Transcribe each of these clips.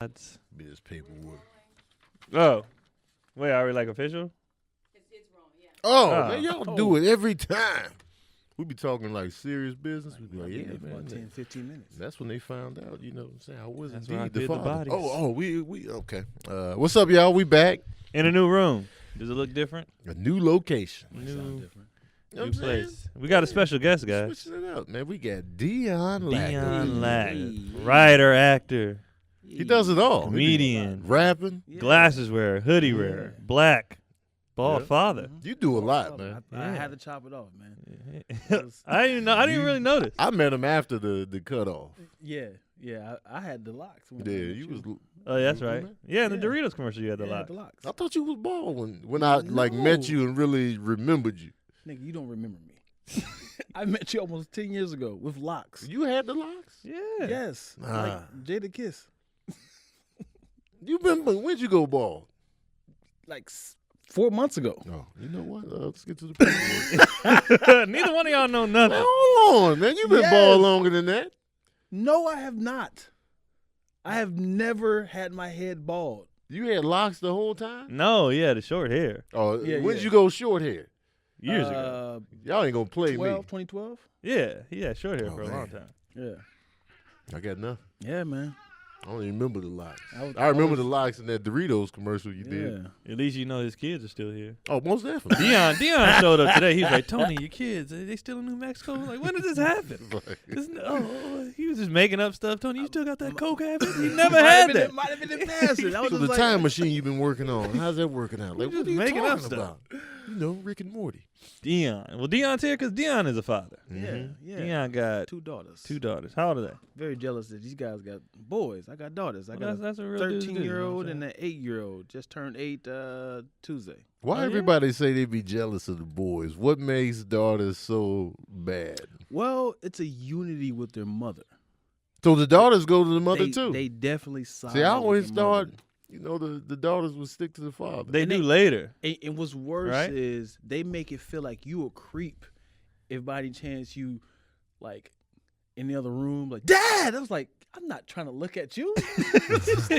That's Be this paperwork. oh, wait, are we like official? It's wrong, yeah. Oh, Oh. man, y'all do it every time. We be talking like serious business. We be like, yeah, for man. 10, 15 minutes. That's when they found out, you know what I'm saying? I was That's when I indeed the did the father. bodies. We okay. What's up, y'all? We back. In a new room. Does it look different? A new location. Might sound different. You know New what I'm saying? place. We got a special guest, guys. Switching it up, man. We got Dion Lack. Dion Lack, Hey. writer, actor, He does it all. comedian, Rapping. Yeah. glasses wearer, hoodie wearer, black, bald Yeah. father. You do a lot, man. I Yeah. had to chop it off, man. I didn't know. I didn't really notice. I met him after the cutoff. Yeah. I had the locks. Yeah, you was. Oh, that's right. Yeah, in the Yeah. Doritos commercial, you had the I had lock. the locks. I thought you was bald when I met No. you and really remembered you. Nigga, you don't remember me. I met you almost 10 years ago with locks. You had the locks. Yeah. Yes. Nah. Like Jada Kiss. You been? When'd you go bald? Like 4 months ago. Oh, you know what? Let's get to the paperwork. Neither one of y'all know Man, nothing. hold on, man. You been Yes. bald longer than that. No, I have not. I have never had my head bald. You had locks the whole time. No, yeah, the short hair. Oh, Yeah, when'd yeah. you go short hair? Years ago. Y'all ain't gonna play 2012? Yeah, he had short hair Oh, for a long man. time. Yeah. me. I got nothing. Yeah, man. I don't even remember the locks. I I remember the locks in that Doritos commercial you did. Yeah. At least you know his kids are still here. Oh, most definitely. Dion showed up today. He was like, Tony, your kids, are they still in New Mexico? Like, when did this happen? He was just making up stuff. Tony, you still got that coke habit? He never had that. Might have been the passage. I was So just the like, time machine you've been working on, how's that working out? Like, We what just are you making up talking stuff. about? You know, Rick and Morty. Dion. Well, Dion's here because Dion is a father. Yeah, yeah. Dion got Two daughters. two daughters. How old are they? Very jealous that these guys got boys. I got daughters. I Well, got that's a a real dude to do, you know 13-year-old what I'm and an 8-year-old. Just turned 8 Tuesday. Why Oh, yeah? everybody say they be jealous of the boys? What makes daughters so bad? Well, it's a unity with their mother. So the daughters go to the mother they, too. They definitely side. See, I with always their mother. thought, you know, the daughters would stick to the father. They And do they- later. And what's worse Right? is they make it feel like you a creep if by any chance you like in the other room like, Dad! I was like, I'm not trying to look at you. it's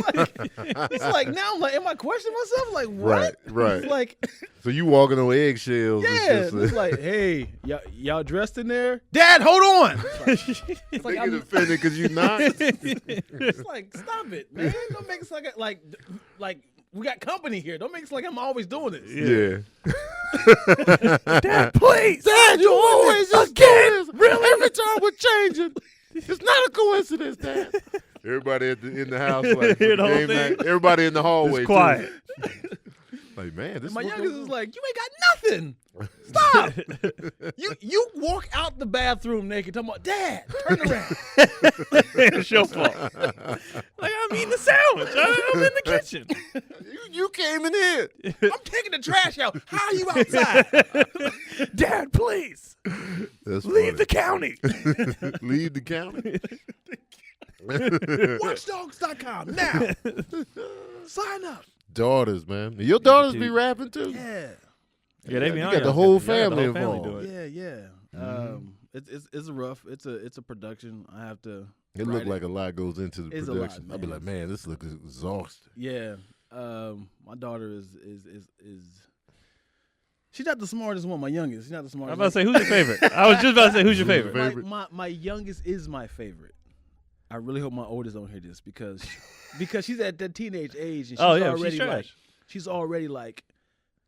like now I'm like, am I questioning myself? Like, what? Right. It's like, So you walking on eggshells. yeah. It's like, hey, y'all dressed in there? Dad, hold on. It's like, They get I'm, offended because you not. it's like, stop it, man. Don't make it sound like we got company here. Don't make it sound like I'm always doing this. Yeah. Dad, please. Dad, you always just do this. Really? Every time we're changing. It's not a coincidence, Dad. Everybody in the house, like, Hear the whole game thing? night, everybody in the hallway. It's quiet. Too. Like, man, this My what youngest goes is on. like, you ain't got nothing. Stop. you walk out the bathroom naked talking about, Dad, turn around. It's your fault. Like, I'm eating a sandwich. I'm in the kitchen. You came in here. I'm taking the trash out. How are you outside? Dad, please. That's Leave the county. Leave the county. Watchdogs.com now. Sign up. Daughters, man. Your daughters be Dude. rapping too. Yeah. Yeah, they be You on got the y'all. whole Y'all got family the whole involved. do it. Yeah. It's a rough. It's a production. I have to. It write looked like a lot goes into the It's a lot, production. I'd be man. like, man, this looks exhausting. Yeah. My daughter is. She's not the smartest one. My youngest. She's not the I'm smartest. about to say, who's your favorite? I was just about to say, who's your Who's your favorite? favorite? My youngest is my favorite. I really hope my oldest don't hear this because she's at that teenage age and she's Oh, yeah, already she's like trash. she's already like,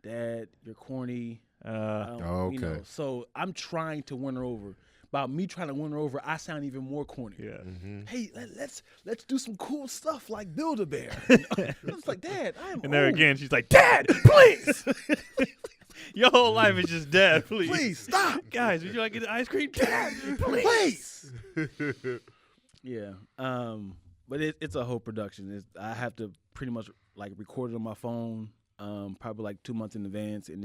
Dad, you're corny. I don't, you know. Okay. So I'm trying to win her over. By me trying to win her over, I sound even more corny. Yeah. Hey, let's do some cool stuff like Build a Bear. I was like, Dad, I am And there old. again, she's like, Dad, please. Your whole life is just Dad, please. Please stop. Guys, would you like to get ice cream? Dad, please. Yeah. But it's a whole production. I have to pretty much like record it on my phone, probably like 2 months in advance, and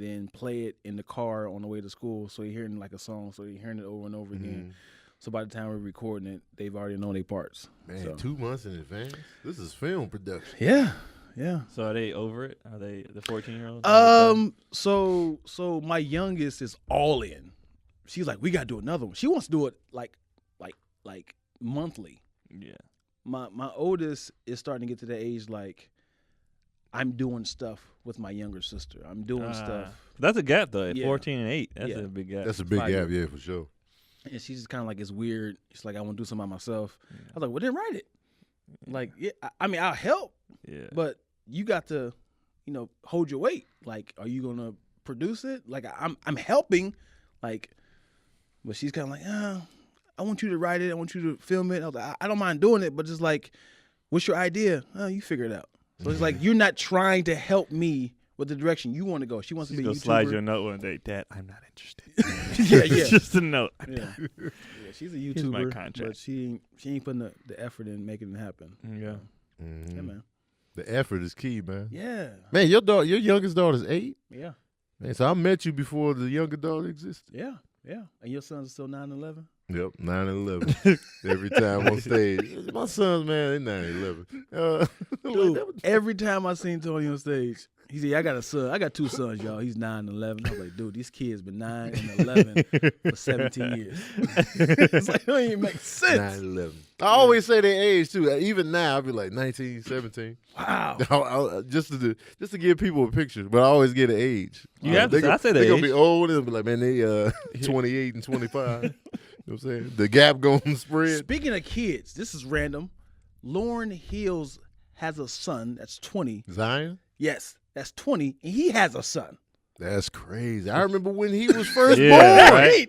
then play it in the car on the way to school. So you're hearing like a song, so you're hearing it over and over again. So by the time we're recording it, they've already known their parts. Man, So. 2 months in advance. This is film production. Yeah. Yeah. So are they over it? Are they the 14-year-olds? So my youngest is all in. She's like, we gotta do another one. She wants to do it like monthly. Yeah. my oldest is starting to get to the age like I'm doing stuff with my younger sister. I'm doing stuff. That's a gap though. At Yeah. 14 and 8, that's Yeah. a big gap. That's a big 5 gap, years. yeah, for sure. And she's just kind of like, it's weird. She's like, I want to do something by myself. I was like, well, then write it. Like, yeah, I mean, I'll help, Yeah. but you got to, hold your weight. Like, are you gonna produce it? Like, I'm helping, like, but she's kind of like, I want you to write it. I want you to film it. I was like, I don't mind doing it, but just like, what's your idea? Oh, you figure it out. So it's like you're not trying to help me with the direction you want to go. She wants to be a YouTuber. Slide your note one day, Dad. I'm not interested. Yeah. It's just a note. Yeah, she's a Here's my YouTuber, contract. but she ain't putting the effort in making it happen. Yeah. Mhm. Yeah, man. The effort is key, man. Yeah, Man, your youngest daughter's 8. yeah, Man, so I met you before the younger daughter existed. yeah. And your sons are still 9 and 11? Yep, 9 and 11. Every time on stage. My sons, man, they 9 and 11. Dude, every time I seen Tony on stage, he said, I got a son. I got 2 sons, y'all. He's 9 and 11. I was like, dude, these kids been 9 and 11 for 17 years. It's like, it don't even make sense. 9 and 11. I always say their age, too. Even now, I'll be like 19, 17. Wow. Just to give people a picture, but I always get an age. You have to. I say the They're going age. to be old and be like, man, they 28 and 25. You know what I'm saying? The gap going to spread. Speaking of kids, this is random. Lauren Hills has a son that's 20. Zion? Yes, that's 20, and he has a son. That's crazy. I remember when he was first Yeah, born.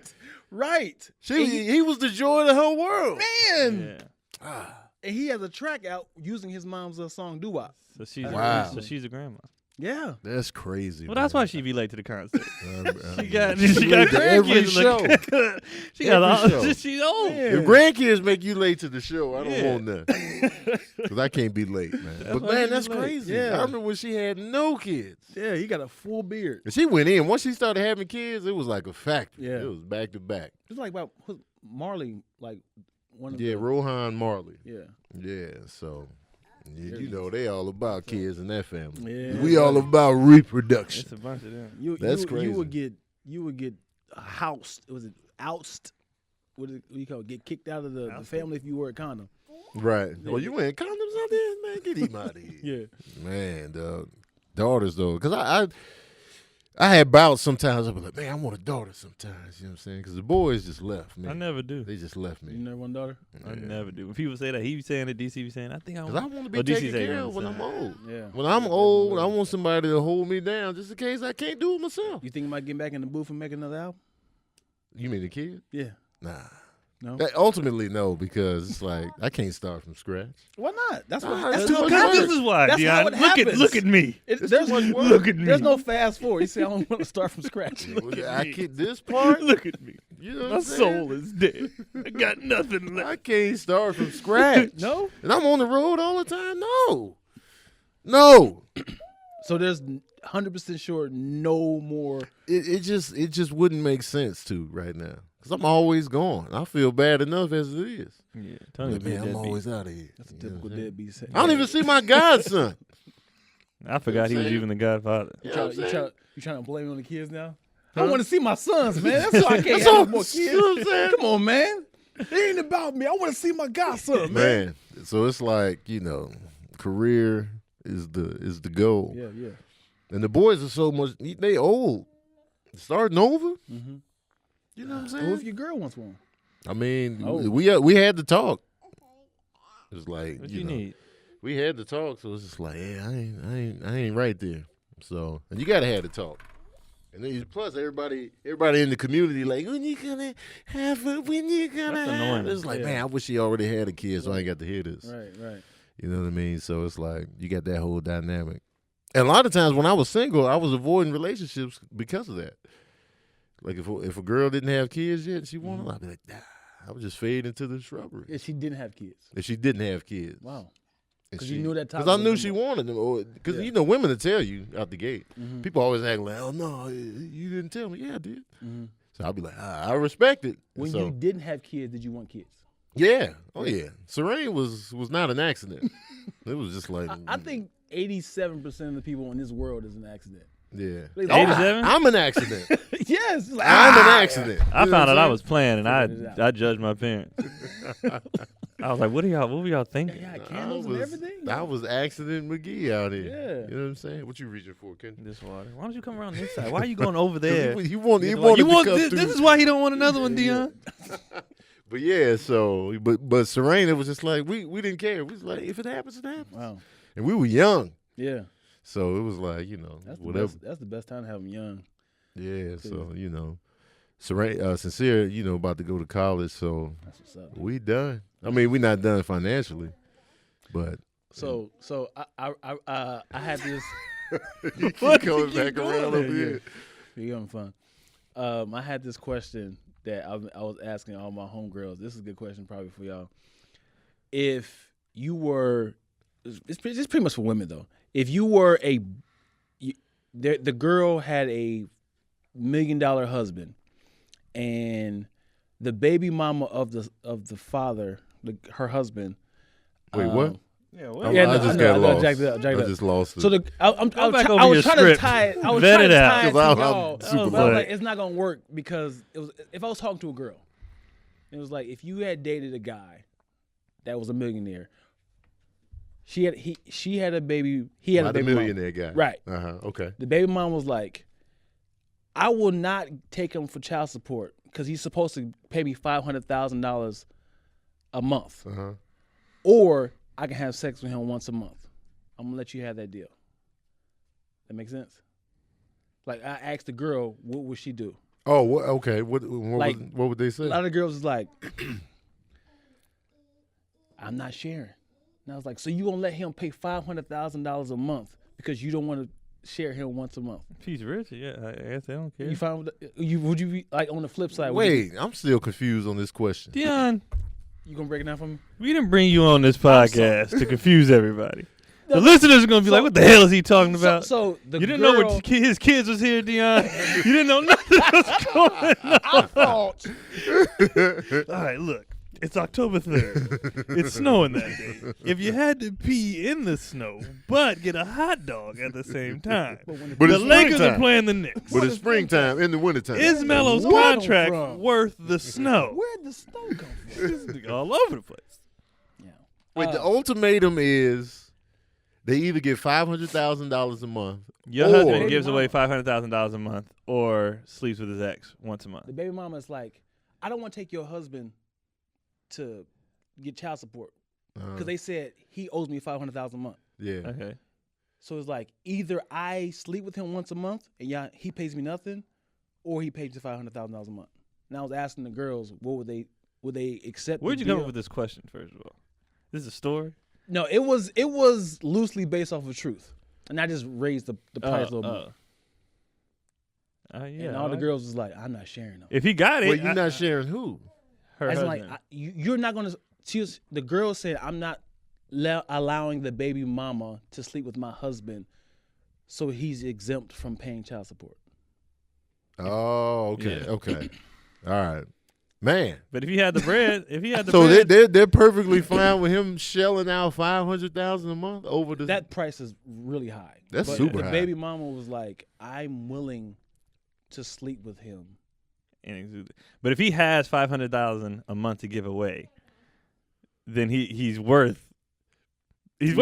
Right. He was the joy of the whole world. Man. Yeah. And he has a track out using his mom's song "Doo-Wop." So she's Wow. So she's a grandma. Yeah. That's crazy. Well, that's man. why she be late to the concert. She She got late to every grandkids. show. Like, she got Every all. show. She's old. If grandkids make you late to the show, I don't Yeah. want nothing. Because I can't be late, man. But why man, she that's be late. crazy. Yeah. I remember when she had no kids. Yeah, he got a full beard. And she went in. Once she started having kids, it was like a factory. Yeah. It was back to back. It's like about Marley, like one of Yeah, the, Rohan Marley. yeah. Yeah, so you know they all about kids in that family. Yeah. We all about reproduction. It's a bunch of them. That's crazy. You would get housed. Was it oust? What do you call it? Get kicked out of the family if you wear a condom. Right. Oh, you wearing condoms out there, man? Get him out of here. Yeah. Man, daughters though, because I had bouts sometimes. I be like, man, I want a daughter sometimes. You know what I'm saying? Because the boys just left, man. I never do. They just left me. You never want a daughter? I never do. When people say that, he be saying it, DC be saying, I think I Because I want. want to be Oh, DC taken say care you of when I'm understand. old. Yeah. When I'm old, I want somebody to hold me down just in case I can't do it myself. You think you might get back in the booth and make another album? You mean the kid? Yeah. Nah. No. Ultimately, no, because it's like I can't start from scratch. Why not? That's what. Ah, That's that's too too much much work. This is why, That's Dion. how it happens. Look at me. It's There's too much work. Look at me. There's no fast forward. You say I don't want to start from scratch. I can't this part. Look at me. You know what My I'm saying? soul is dead. I got nothing left. I can't start from scratch. No. And I'm on the road all the time. No. So there's 100% sure no more. It just wouldn't make sense to right now. Because I'm always gone. I feel bad enough as it is. Yeah, Tony But, be a man, I'm deadbeat. always out of here. That's a You know typical what I'm saying? deadbeat. I don't even see my godson. I forgot he was even the Godfather. You know what I'm saying? You trying to blame it on the kids now? I want to see my sons, man. That's why I can't So- have more kids. you know what I'm saying? Come on, man. It ain't about me. I want to see my godson, man. Man, so it's like, career is the goal. Yeah, yeah. And the boys are so much, they old. Starting over? Mm-hmm. You know what I'm What saying? if your girl wants one? I mean, Oh. we had to talk. It's like, What you you know, need? we had to talk, so it's just like, yeah, I ain't right there. So, and you gotta have the talk. And then plus everybody in the community like, when you gonna have it? When you gonna That's have annoying. it? It's like, Yeah. man, I wish he already had a kid, so I ain't got to hear this. Right. You know what I mean? So it's like you got that whole dynamic. And a lot of times when I was single, I was avoiding relationships because of that. Like if a girl didn't have kids yet, and she wanted, I'd be like, nah. I would just fade into the shrubbery. Yeah, she didn't have kids. If she didn't have kids. Wow. And 'Cause you knew that Because topic I knew was she more- wanted them. Because, Yeah. women will tell you out the gate. Mhm. People always act like, oh, no, you didn't tell me. Yeah, I did. Mhm. So I'll be like, I respect it. When So, you didn't have kids, did you want kids? yeah. Oh, yeah. Serene was not an accident. It was just like. I think 87% of the people in this world is an accident. Yeah. Like, 87? I'm an accident. Yes. Like, I'm an accident. I You know found what out I I'm was playing, and Figured it I out. judged my parents. I I was like, what were y'all thinking? Yeah, candles and everything. I was Accident McGee out here. Yeah. You know what I'm saying? What you reaching for, Ken? This water. Why don't you come around this side? Why are you going over there? He wanted to come this through. is why he don't want another one, Dion. But yeah, so but Serena was just like we didn't care. We was like, if it happens, it happens. Wow. And we were young, Yeah. so it was like That's whatever. That's the best time to have them young. Yeah, so Serena, Sincere, about to go to college, so That's what's up. we done. I mean, we not done financially, but So I had this. you keep coming back around over here. You're having fun. I had this question that I was asking all my homegirls. This is a good question probably for y'all. If you were, it's pretty much for women though. If you were the girl had a $1 million husband, and the baby mama of the father, her husband. Wait, what? Yeah, I just got lost. I just lost it. So I was trying to tie it. I was Vet trying it to out. tie it to 'Cause y'all. I'm super But I was glad. like, it's not gonna work because if I was talking to a girl, it was like if you had dated a guy that was a millionaire, she had a baby. He had a baby. the millionaire guy. Right. Okay. The baby mom was like, I will not take him for child support because he's supposed to pay me $500,000 a month, or I can have sex with him once a month. I'm gonna let you have that deal. That makes sense. Like I asked the girl, what would she do? Oh, okay. What would they say? A lot of girls is like, I'm not sharing. And I was like, so you gonna let him pay $500,000 a month because you don't want to share him once a month? If he's rich, yeah, I guess they don't care. You fine with would you be like on the flip side? Wait, I'm still confused on this question. Dion, you gonna break it down for me? we didn't bring you on this podcast to confuse everybody. The listeners are gonna be like, "What the hell is he talking about?" So the you didn't girl, know what his kids was here, Dion. You didn't know nothing was going on. I thought. All right, look. It's October 3rd. It's snowing that day. If you had to pee in the snow, but get a hot dog at the same time, But the it's Lakers are springtime. playing the Knicks. But it's springtime in the wintertime. Is Melo's Where contract from? worth the snow? Where'd the snow come from? All over the place. Yeah. Wait, the ultimatum is they either get $500,000 a month. Your or, husband gives away $500,000 a month or sleeps with his ex once a month. The baby mama is like, I don't want to take your husband to get child support because they said he owes me $500,000 a month. Yeah. Okay. So it's like either I sleep with him once a month and he pays me nothing, or he pays me $500,000 a month. And I was asking the girls, would they accept? Where'd the you come deal? up with this question, first of all? This is a story? No, it was loosely based off of truth, and I just raised the price a little more. Yeah. And all the girls was like, I'm not sharing them. If he got it, Wait, you're not sharing who? her As in, husband. like, you're not gonna. The girl said, I'm not allowing the baby mama to sleep with my husband, so he's exempt from paying child support. Oh, okay. Yeah. Okay. All right. Man. But if he had the bread, So they're perfectly fine with him shelling out $500,000 a month over the. That price is really high. That's But super the high. baby mama was like, I'm willing to sleep with him. But if he has $500,000 a month to give away, then he's worth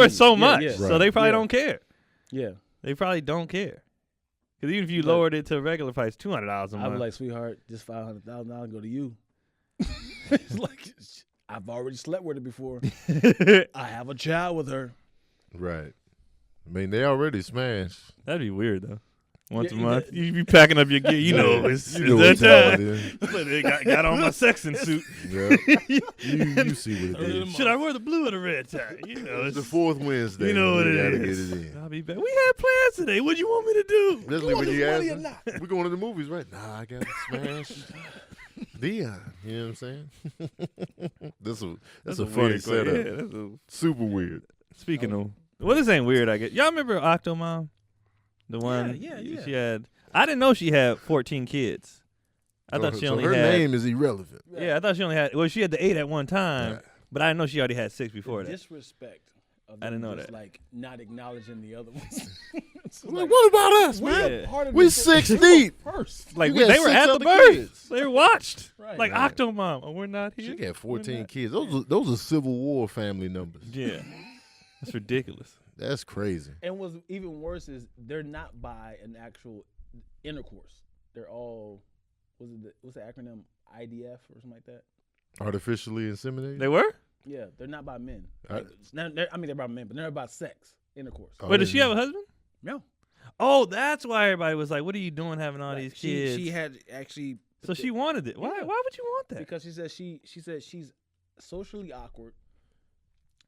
so much. yeah. So Right. they probably Yeah. don't care. Yeah. They probably don't care. Because even if you But- lowered it to a regular price, $200 a I month. was like, sweetheart, just $500,000 go to you. It's like, I've already slept with her before. I have a child with her. Right. I mean, they already smashed. That'd be weird though. Once a Yeah, month, you be packing up your gear. You know, it's You know that what time time. it is. But they got on my sexing suit. Yeah. You see what it is. Should I wear the blue or the red tie? You know, It's the it's, fourth Wednesday. you know what we it gotta is. get it in. I'll be back. We had plans today. What you want me to do? Especially when you money ask or not? we're going to the movies, right? Nah, I got to smash Dion. You know what I'm saying? That's a funny weird question. setup. Yeah, that's a, Super weird. speaking of, well, this ain't weird. I guess y'all remember Octomom, the one. Yeah. She had. I didn't know she had 14 kids. I thought she so only her had. name is irrelevant. Yeah, I thought she only had. Well, she had the 8 at one time, Right. but I didn't know she already had 6 before The that. disrespect of I didn't them know just, that. like not acknowledging the other ones. It's Like, what about us, we man? are part of We this- 6 we were deep. First. Like You got they were 6 at the other birth. kids. They were watched. Right. Like Man. Octomom. Oh, we're not here. She got We're 14 not- kids. Those are Civil War family numbers. Yeah, that's ridiculous. That's crazy. And what's even worse is they're not by an actual intercourse. They're all what's the acronym IDF or something like that? Artificially inseminated. They were. Yeah, they're not by men. I- Like, they're about men, but they're about sex intercourse. Oh, Wait, does she have a husband? No, Oh, that's why everybody was like, "What are you doing having all these kids?" She had actually. so she wanted it. Why? Yeah. Why would you want that? Because she said she's socially awkward,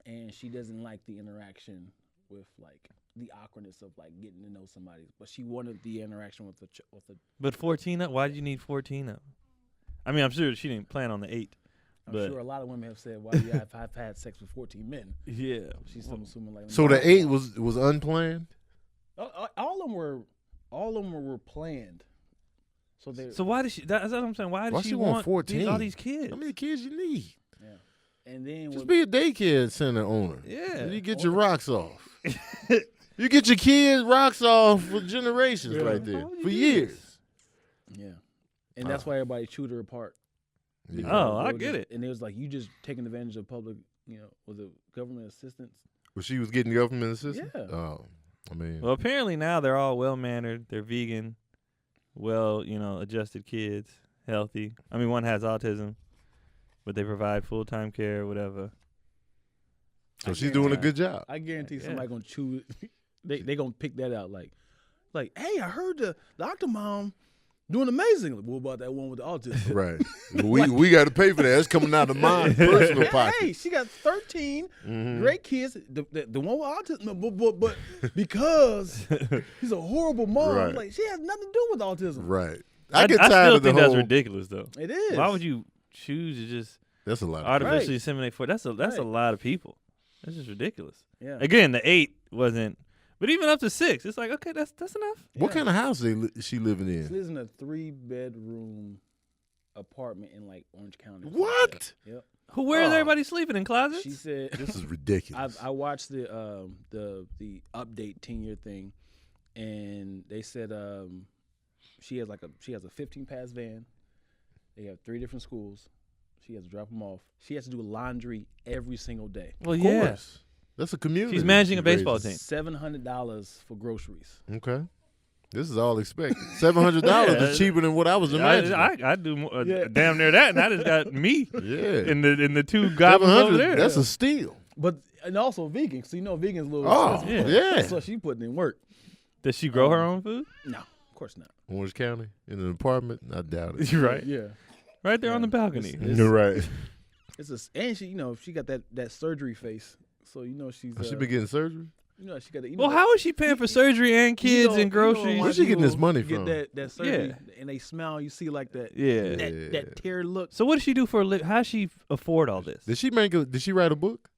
and she doesn't like the interaction with like the awkwardness of like getting to know somebody. But she wanted the interaction with the. But 14 up. Why did you need 14 up? I mean, I'm sure she didn't plan on the 8. I'm But- sure a lot of women have said, "Why do you have I've had sex with 14 men?" Yeah. She's assuming like. So the 8 was unplanned. All of them were planned. So they. So why did she? That's what I'm saying. Why Why did she she want want 14? all these kids? How many kids you need? Yeah. And then Just when, be a daycare center owner. Yeah. You get your rocks off. You get your kids' rocks off for generations Yeah. right Why there. would you For do years. this? yeah, and that's why everybody chewed her apart. Yeah. Oh, They I were get just- it. And it was like you just taking advantage of public, was it government assistance? Well, she was getting government assistance? Yeah. Oh, I mean. Well, apparently now they're all well mannered. They're vegan, well, adjusted kids, healthy. I mean, one has autism, but they provide full time care, whatever. so she's doing a good job. I guarantee Yeah. somebody gonna chew. They gonna pick that out like, hey, I heard the Octomom doing amazing. What about that one with the autism? Right. We got to pay for that. That's coming out of my personal pocket. Hey, she got 13 Mhm. great kids. The one with autism, but because he's a horrible mom, Right. like she has nothing to do with autism. Right. I get tired still of the think whole. that's ridiculous, though. It is. Why would you choose to just That's a lot. Of artificially inseminate for? That's a Right. lot of people. That's just ridiculous. Yeah. Again, the 8 wasn't, but even up to 6, it's like okay, that's enough. What Yeah. kind of house she living She in? lives in a 3-bedroom apartment in like Orange County. What? Yep. Where is Oh. everybody sleeping in closets? She said. This is ridiculous. I watched the update 10-year thing, and they said she has a 15 pass van. They have 3 different schools. She has to drop them off. She has to do laundry every single day. well, Of yeah. course. That's a community. She's managing she a baseball raises. $700 for groceries. Okay. This is all expected. $700 Yeah. is cheaper than what I was imagining. I do more, Yeah. damn near that, and I just got me yeah. in the 2 goblins over 700. there. That's a steal. And also vegan, so vegans a little Oh, expensive. yeah. So she putting in work. Does she grow her own food? No, of course not. Orange County in an apartment. I doubt it. You're right. Yeah. Right there on the balcony. It's- You're right. And she, she got that surgery face. So she's. Has she been getting surgery? She got. Well, how is she paying for surgery and kids and groceries? Where's she getting this money get from? that surgery, and they smile. You see like that. Yeah. That tear look. So what does she do for a living? How does she afford all this? Did she write a book?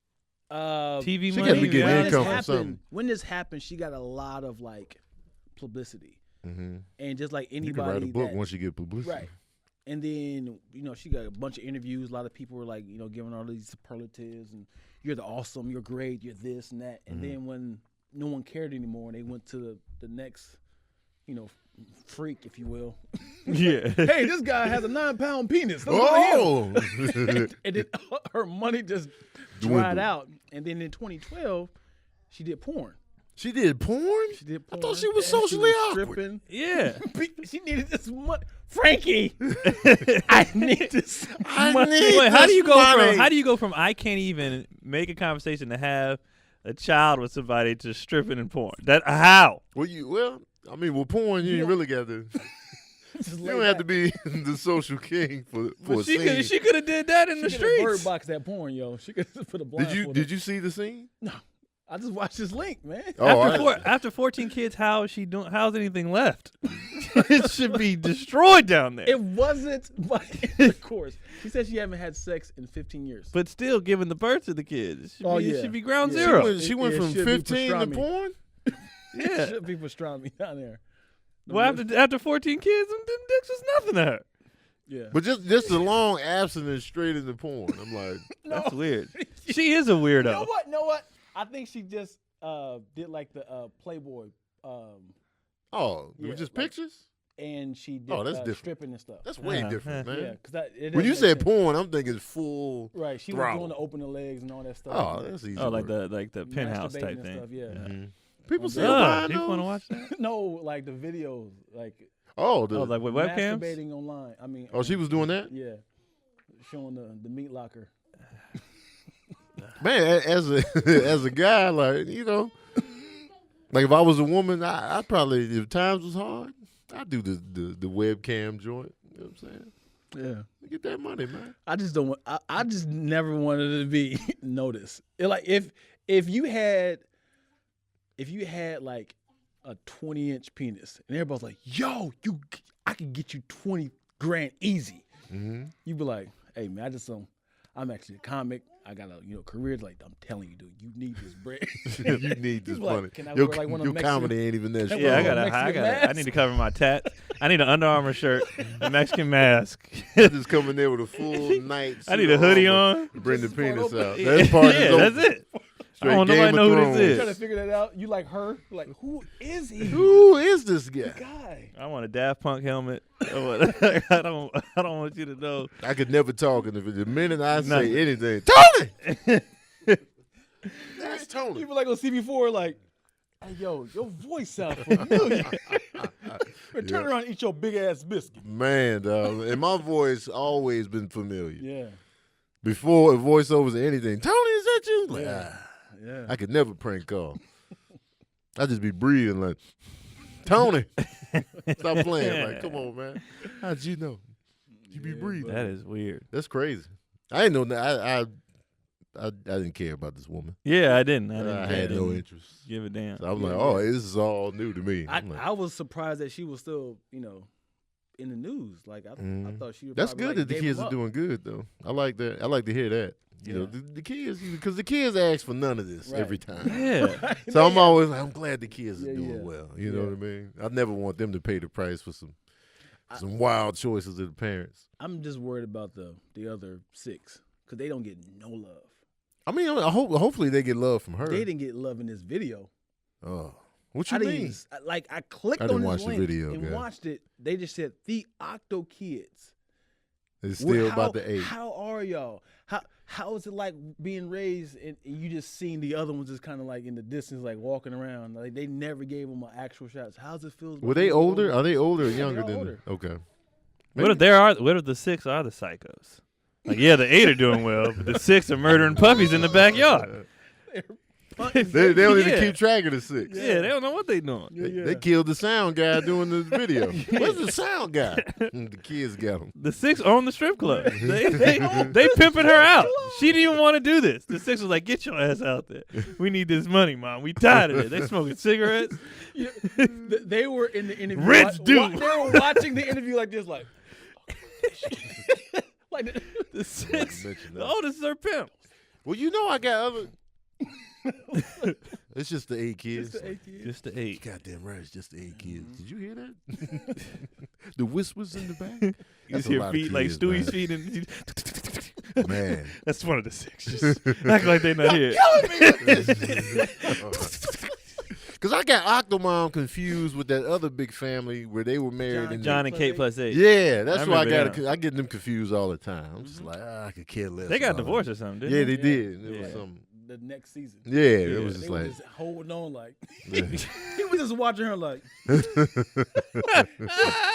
TV She money? gotta be getting reality? income from something. When this happened, she got a lot of like publicity, Mm-hmm. and just like You anybody can write a book that- once you get publicity. right. And then she got a bunch of interviews. A lot of people were like giving her all these superlatives, and you're the awesome, you're great, you're this and that. And then when no one cared anymore, and they went to the next, freak, if you will. Yeah. Hey, this guy has a 9-pound penis. Let's go to him. Oh. And then her money just dried Dwindled. out. And then in 2012, she did porn. She did porn? She did I porn. thought she was and socially awkward. stripping. Yeah. She needed this money. Frankie, I need this I money. need Wait, how do you this go money. from I can't even make a conversation to have a child with somebody to stripping and porn? How? Well, I mean, with porn, you ain't really got to. Just You lay don't have to back. be the social king for a But scene. she could have did that in the She could have bird streets. box that porn, yo. She could have put a blindfold. Did you see the scene? No, I just watched this link, man. Oh, After 14 kids, how is she doing? How's anything left? It should be destroyed down there. It wasn't by intercourse. She said she haven't had sex in 15 years. But still, giving the birth to the kids, it should be ground Yeah. zero. She went It from should be 15 to pastrami. porn? Yeah. Should be pastrami down there. Well, after 14 kids, them dicks was nothing to her. Yeah. But just the long abstinence straight into porn. I'm like, That's weird. She is a weirdo. You know what? I think she just did like the Playboy. Oh, Yeah, just like- pictures? And she did That's different. stripping and stuff. That's way Yeah. different, man. Yeah, because When you said porn, I'm thinking full. right, she was throttle. doing the open the legs and all that stuff. Oh, that's easy. Oh, like work. the penthouse Masturbating type and thing. stuff, yeah. Mhm. People still Yeah. buying You want to those? watch that? No, like the videos, like Oh, Like with webcams? masturbating online. I mean, she was doing that? Yeah, showing the meat locker. Man, as a as a guy, like like if I was a woman, I probably, if times was hard, I'd do the webcam joint. You know what I'm saying? Yeah, Get that money, man. I just don't want. I just never wanted it to be noticed. Like if you had like a 20-inch penis and everybody's like, "Yo, I can get you 20 grand easy." Mm-hmm. You'd be like, "Hey man, I'm actually a comic. I got a career. Like I'm telling you, dude, you need this bread." You need this He's like, money. "Can I Your wear, like, one of them your comedy Mexican- ain't even that strong. Yeah, I Mexican I mask? need to cover my tats. I need an Under Armour shirt, a Mexican mask. Just coming there with a full night. I need a hoodie armor on. to bring the Just this part penis open. out. That part is open. That's it. Straight I don't Game nobody of know who Thrones. this Trying to is. figure that out. You like her? Like who is he? Who is this guy? Guy. I want a Daft Punk helmet. I don't want you to know. I could never talk, and if the minute I say Nothing. anything, Tony, that's Tony. People like on CB4 like, "Hey yo, your voice sounds familiar." Turn around and eat your big ass biscuit. Man, dog, and my voice always been familiar. Yeah. Before voiceovers or anything, Tony, is that you? Like, Yeah. Yeah. I could never prank call. I just be breathing like, Tony, stop playing. Like, come on, man. How'd you know? You be breathing. That is weird. That's crazy. I didn't know that. I didn't care about this woman. Yeah, I didn't. I had no interest. Give a damn. So I'm like, oh, this is all new to me. I, I'm like, I was surprised that she was still, in the news. Like I thought she would. that's probably, good like, that the gave kids him are up. doing good, though. I like that. I like to hear that. You know, the kids, because the kids ask for none of this Right. every time. Yeah. So I'm always like, I'm glad the kids are Yeah, doing yeah. well. You know Yeah. what I mean? I never want them to pay the price for some wild choices of the parents. I'm just worried about the other 6 because they don't get no love. I mean, hopefully they get love from her. They didn't get love in this video. Oh, what you I didn't mean? even, I clicked I didn't on watch this the link video, and guys. watched it. They just said the Octo Kids. It's still about the age. How are y'all? How is it like being raised and you just seeing the other ones just kind of like in the distance, like walking around? Like they never gave them an actual shot. So how's it feel? Were they older? Are they older or Yeah, younger they're than? older. Okay. What if the 6 are the psychos? Like, yeah, the 8 are doing well, but the 6 are murdering puppies in the backyard. They don't even Yeah. keep track of the 6. Yeah, they don't know what they doing. They killed the sound guy doing the video. Where's the sound guy? The kids got him. The 6 own the strip club. They pimping her out. She didn't even want to do this. The 6 was like, "Get your ass out there. We need this money, mom. We tired of it." They smoking cigarettes. They were in the interview. Rich dude. They were watching the interview like this, like. Like The 6, mention the that. oldest is her pimp. Well, you know I got other. It's just the 8 kids. Just the 8. Goddamn right, it's just the 8 kids. Did you hear that? The whispers in the back. You That's just a hear lot of feet like kids, Stewie's man. feet, and Man. that's one of the 6. Just act like they not here. Because I got Octomom confused with that other big family where they were married. in John and Kate plus 8. Yeah, that's why I remember got. them. I get them confused all the time. I'm just like, I could care less. They got about divorced them. or something, Yeah, didn't they they? did. It was Yeah. something. the next season. Yeah, it was They just were like. just holding on like Yeah. he was just watching her like the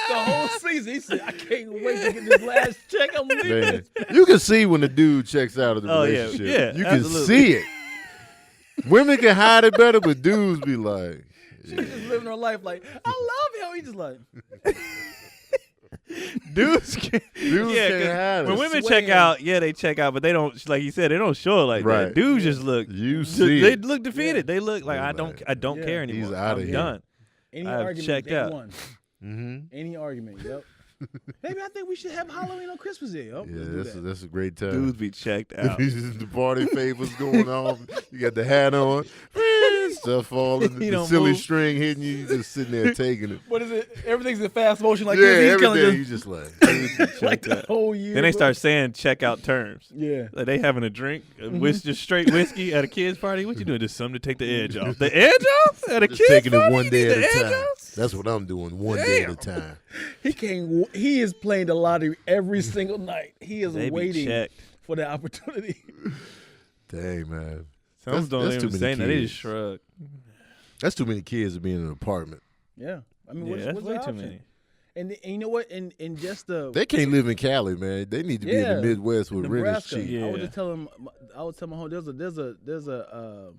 whole season. He said, "I can't wait to get this last check. I'm leaving." Man, you can see when the dude checks out of the Oh, yeah. relationship. Yeah, you can absolutely. see it. Women can hide it better, but dudes be like, She's just living her life like, "I love him." He just like, Dudes can, dudes yeah, can't 'cause hide it. when women Swaying. check out, yeah, they check out, but they don't, like you said, they don't show it like Right. that. Dudes just look, You see they it. look defeated. They look like They're I don't Yeah. care anymore. He's outta I'm here. done. any I've argument, checked they out. won. Mm-hmm. Any argument, yep. Maybe I think we should have Halloween on Christmas Day. Oh, Yeah, let's do that. that's a great time. Dudes be checked out. the party favors going on. You got the hat on. Prince stuff falling, You the don't silly move. string hitting you. You just sitting there taking it. What is it? Everything's in fast motion like Yeah, this. He's killing everything. You just just like. like the whole year. Then they bro. start saying checkout terms. Yeah. Like they having a drink, just straight whiskey at a kid's party. What you doing? Just something to take the edge off. The edge off at a Just kid's taking party? it one You day need at the a edge time. off? That's what I'm doing, one day at a time. He is playing the lottery every single night. He is They be waiting checked. for the opportunity. Dang, man. Some don't that's too even many say that. They kids. just shrug. That's too many kids to be in an apartment. Yeah. I mean, Yeah, what's that's the way too option? many. And you know what? And just the They can't live in Cali, man. They need to be in Yeah, the Midwest where rent is Nebraska. cheap. Yeah. I was just telling I was telling my home there's a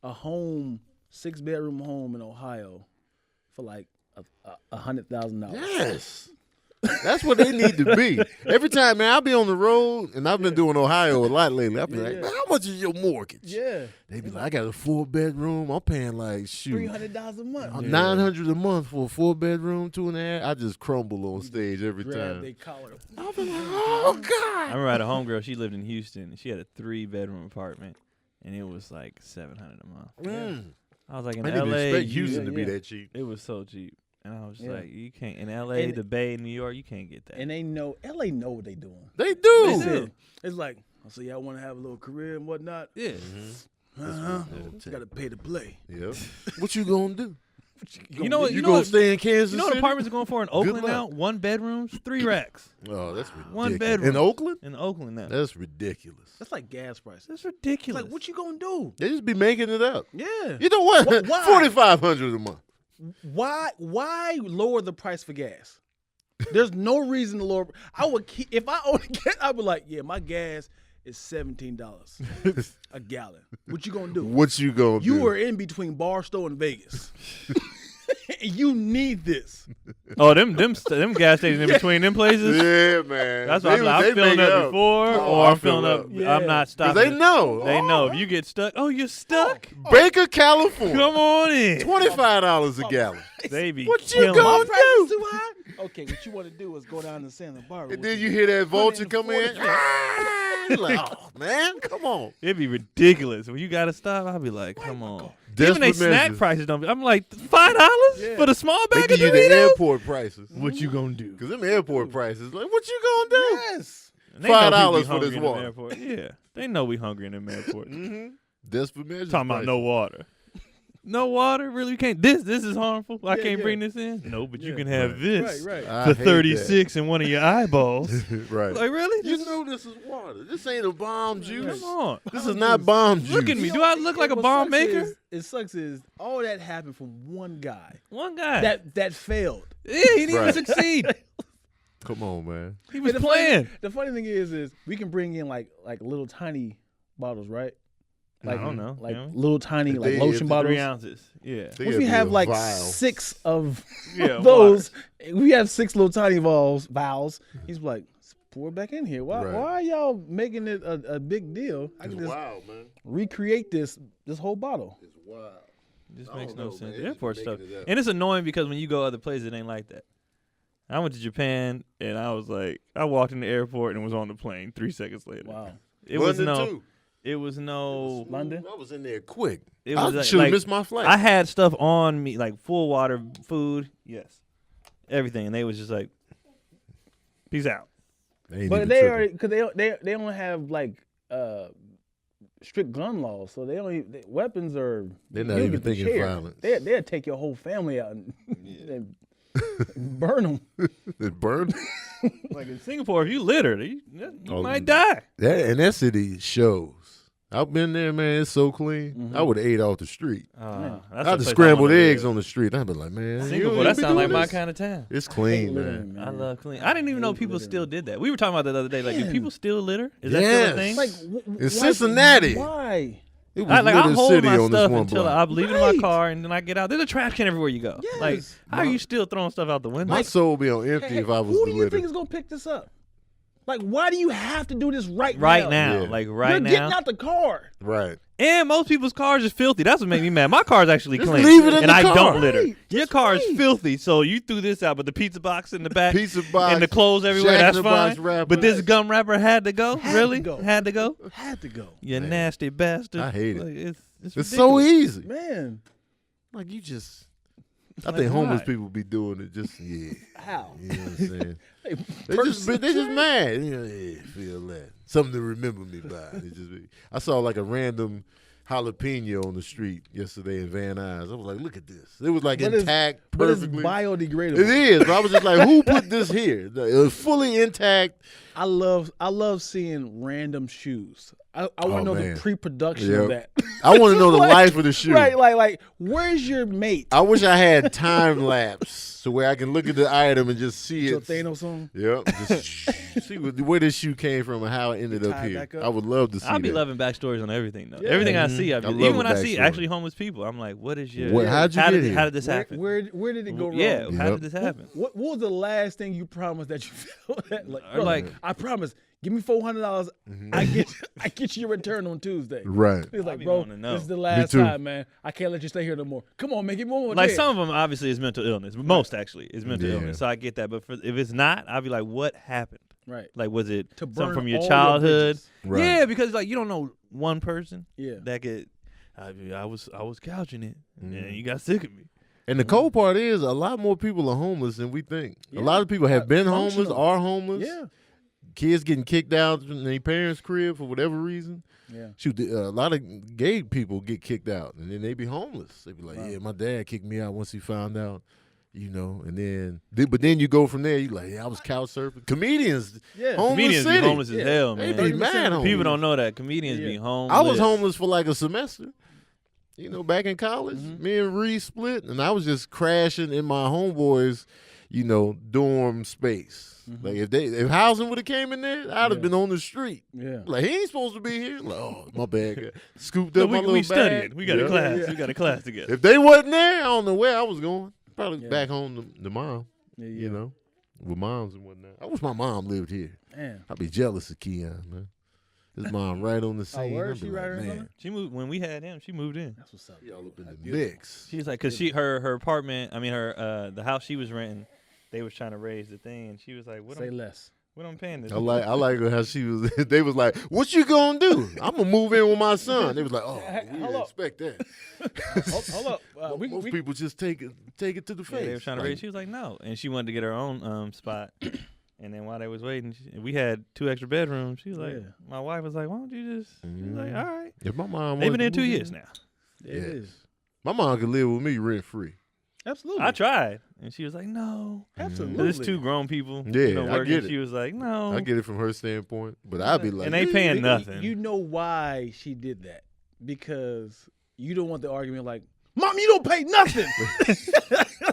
home 6-bedroom home in Ohio for like $100,000. Yes. That's what they need to be. Every time, man, I'll be on the road, and I've been doing Ohio a lot lately. I'll be like, Yeah. man, how much is your mortgage? Yeah, They be like, I got a 4-bedroom. I'm paying like, shoot, $300 a month. $900 a month for a 4-bedroom, 2.5. I just crumble on stage every Grab their time. collar. I'll be like, oh, I God. remember I had a homegirl. She lived in Houston. And she had a 3-bedroom apartment, and it was like $700 a month. Mm. I was like, in I didn't LA, expect you- Houston to be yeah. that cheap. it was so cheap, and I was just Yeah. like, you can't in LA, And- the Bay, New York, you can't get that. And they know LA know what they doing. They do. They do. Listen, it's like, so y'all want to have a little career and whatnot. Yeah, Got to pay to play. Yep. What you gonna do? you know what? You You know gonna what? stay in Kansas You know what City? apartments are going for in Oakland luck. now? 1 bedrooms, 3 racks. Oh, that's ridiculous. 1 bedroom. In Oakland? In Oakland now. That's ridiculous. That's like gas prices. That's It's ridiculous. like, what you gonna do? They just be making it up. Yeah. You know what? Why? $4,500 a month. Why lower the price for gas? There's no reason to lower. I would keep if I own a gas. I'd be like, yeah, my gas is $17 a gallon. What you gonna do? What you gonna do? You are in between Barstow and Vegas. You need this. Oh, them gas stations in between them places. Yeah, man. That's why I'm like, I'm filling up before, or I'm filling up. Yeah. I'm not 'Cause stopping. they know. They know. If you get stuck, oh, you're stuck. Baker, California. Come on in. $25 a gallon. They be What you killing gonna it. do? Price is too high. Okay, what you want to do is go down to Santa Barbara. And then you hear that vulture come in. $140. You're like, oh, man, come on. It'd be ridiculous. When you gotta stop, I'll be like, come on. Even they Desperate snack measures. prices don't be. I'm like, $5 for the small They bag give of you the Doritos? airport prices. What you gonna do? Because them airport prices, like, what you gonna do? Yes. And they know $5 people for be this hungry in them water. airport. Yeah, they know we hungry in them airports. Desperate measures. Talking about prices. no water. No water? Really? You can't. This is harmful. I Yeah, can't yeah. bring this in. No, but you Yeah. can have this Right. I for hate 36 in one of your eyeballs. that. Right. Like really? You know this is water. This ain't a bomb juice. Come on. This is not bomb juice. Look at me. Do I look like a What bomb sucks maker? It sucks is all that happened from one guy One guy. that failed. Yeah, he didn't Right. even succeed. Come on, man. He was And playing. The funny thing is we can bring in like little tiny bottles, right? Like I don't know. like You know? little tiny If like they- lotion if bottles. 3 ounces. Yeah. They What if gotta we be have a like vial. 6 of Yeah, those? We have 6 little tiny vials. He's like, pour it back in here. Why? Right. Why are y'all making it a big deal? I can just Wow, man. recreate this whole bottle. It's wild. This I makes don't no know, sense. man. The They just airport be stuff. making it up. And it's annoying because when you go other places, it ain't like that. I went to Japan and I was like, I walked in the airport and was on the plane 3 seconds later. Wow. It was London, no. too. It was no. London? I was in there quick. It I was should have like, missed my flight. I had stuff on me, like full water, food, yes, everything, and they was just like, "Peace out." They ain't But even they tripping. already because they don't have like strict gun laws, so weapons are They're not you'll even get to thinking share. violence. They'll take your whole family out and burn them. It burned. Like in Singapore, if you litter, you Oh, might die. And that city shows. I've been there, man. It's so clean. I would have ate off the street. That's I'd have scrambled eggs on the street. I'd be like, man, Singapore, that sounds like my kind of town. It's clean, man. I love clean. I didn't even know people still did that. We were talking about that the other day. Like, do Man. people still litter? Is that still a Yes. thing? Like In Cincinnati. Why? It was I Little hold City my on this stuff one until block. I'm leaving my Right. car, and then I get out. There's a trash can everywhere you go. Yes. Like, how are you still throwing stuff out the window? My soul would be on empty Hey, if I was who the do you litter. think is gonna pick this up? Like, why do you have to do this right right now, Yeah. like You're right getting now. out the car. Right. And most people's cars is filthy. That's what made me mad. My car's actually Just clean. leave it in and the I car. don't litter. Right. Your Just car is right. filthy, so you threw this out, but the pizza box in the back Pizza box. and the clothes everywhere, Jack in that's the Box fine. wrapper. But this gum wrapper had to go? Had really? to go. Had to go? Had to go. You Man. nasty bastard. I hate it. Like, It's so easy. Man. Like you just. I Like, think homeless why? people be doing it just How? You know what I'm saying? They They just mad. You know, yeah, feel that. Something to remember me by. I saw like a random jalapeno on the street yesterday in Van Nuys. I was like, look at this. It was like intact, perfectly. But it's biodegradable. It is. But I was just like, who put this here? It was fully intact. I love seeing random shoes. I want to know man. the pre-production of that. I want to know the Like, life of the shoe. Right, like, where's your mate? I wish I had time lapse so where I can look at the item and just see So it. Thanos song? Yep. Just see where this shoe came from and how it ended up tie it here. back up? I would love to see I'll be that. loving backstories on everything though. Yeah. Everything I see, I love even a when I see backstory. actually homeless people, I'm like, what is your? How'd you get here? How did this happen? Where did it go wrong? Yeah, how Yep. did this happen? What was the last thing you promised that you felt that like, Or brother, like- I promise, give me $400. I get you your return on Tuesday. Right. He's I like, be bro, wanting to know. this is the last too. time, man. I can't let you stay here no more. Come on, man, give me one more Like day. some of them obviously is mental illness. Most actually is mental Yeah. illness. So I get that. But if it's not, I'll be like, what happened? Right. Like, was it To burn something from your all your childhood? bridges. Right. Yeah, because like you don't know one person Yeah. that could. I was couching it, and Mm. you got sick of me. And the cold part is a lot more people are homeless than we think. Yeah. A lot of people have been homeless, Functional. are homeless. Yeah. Kids getting kicked out from their parents' crib for whatever reason. Yeah. Shoot, a lot of gay people get kicked out, and then they be homeless. They be like, Right. yeah, my dad kicked me out once he found out, you know. And then, but then you go from there. You like, yeah, I was couch surfing. Comedians, Yeah. homeless Comedians city. be homeless as Yeah. hell, They man. be mad homeless. People don't know that comedians be Yeah. homeless. I was homeless for like a semester. You know, back in college, Mhm. me and Reed split, and I was just crashing in my homeboys, you know, dorm space. Mhm. Like if housing would have came in there, I'd have Yeah. been on the street. Yeah. Like he ain't supposed to be here. Like, oh, my bad. Scooped No, up my little we bag. studied. We got a Yeah. class. Yeah. We got a class together. If they wasn't there, I don't know where I was going. Probably Yeah. back home to mom. Yeah. You know, with moms and whatnot. I wish my mom lived here. Man. I'd be jealous of Keon, man. His mom right on the scene. word? I'd be She like, right around man, there? She moved when we had him. She moved in. That's what's up. y'all up in the beautiful. mix. She's like, cause her apartment. I mean, the house she was renting. They was trying to raise the thing, and she was like, "What Say am less. paying this?" I like how she was. They was like, "What you gonna do?" I'm gonna move in with my son. They was like, "Oh, we Hold didn't up. expect that." Hold up. Most people just take it to the Yeah, face. they were trying to Like, raise. She was like, "No," and she wanted to get her own spot. And then while they was waiting, we had 2 extra bedrooms. She was like, Yeah. my wife was like, "Why don't you just?" She was like, Mhm. "All right." If my mom, They've wanted been to in 2 move years now. It Yeah. is. My mom could live with me rent free. Absolutely. I tried, and she was like, "No." Absolutely. 'Cause it's 2 grown people. Yeah, don't I work, get and it. She was like, "No." I get it from her standpoint, but I'd be like, And they paying nothing. You know why she did that? Because you don't want the argument like, Mom, you don't pay nothing.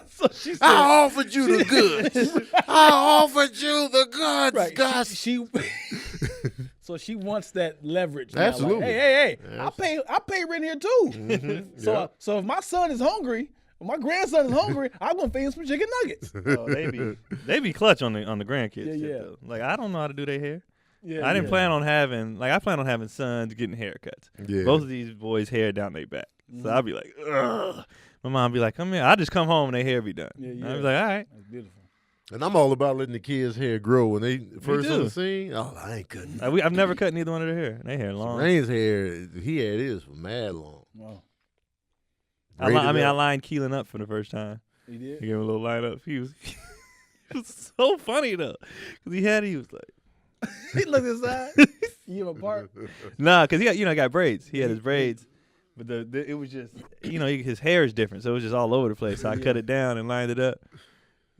So she said, I offered you the goods. I offered you the goods, right, Gus. she so she wants that leverage. now, like, Absolutely. hey, Yes. I pay rent here too. Mhm, So so if my son is hungry, if my grandson is hungry, I'm gonna feed him some chicken nuggets. Oh, they be clutch on the grandkids. Yeah, shit, yeah. though. Like I don't know how to do their hair. Yeah, I didn't plan on having I plan on having sons getting haircuts. Yeah. Both of these boys' hair down their back. So Mhm. I'd be like, ugh. My mom be like, "Come here." I just come home and their hair be done. Yeah, I'd yeah. be like, "All right." That's beautiful. And I'm all about letting the kids' hair grow when they first on too. the scene. Oh, I ain't cutting. I've never cut neither one of their hair. Their hair long. Rain's hair, he had his for mad long. Wow. Braided I up. lined Keelan up for the first time. You did? He gave him a little line up. He was, it was so funny though, cause he was like, He looked inside. You give him apart. nah, cause he got braids. He had his braids, but it was just his hair is different, so it was just all over the place. So I cut it down and lined it up,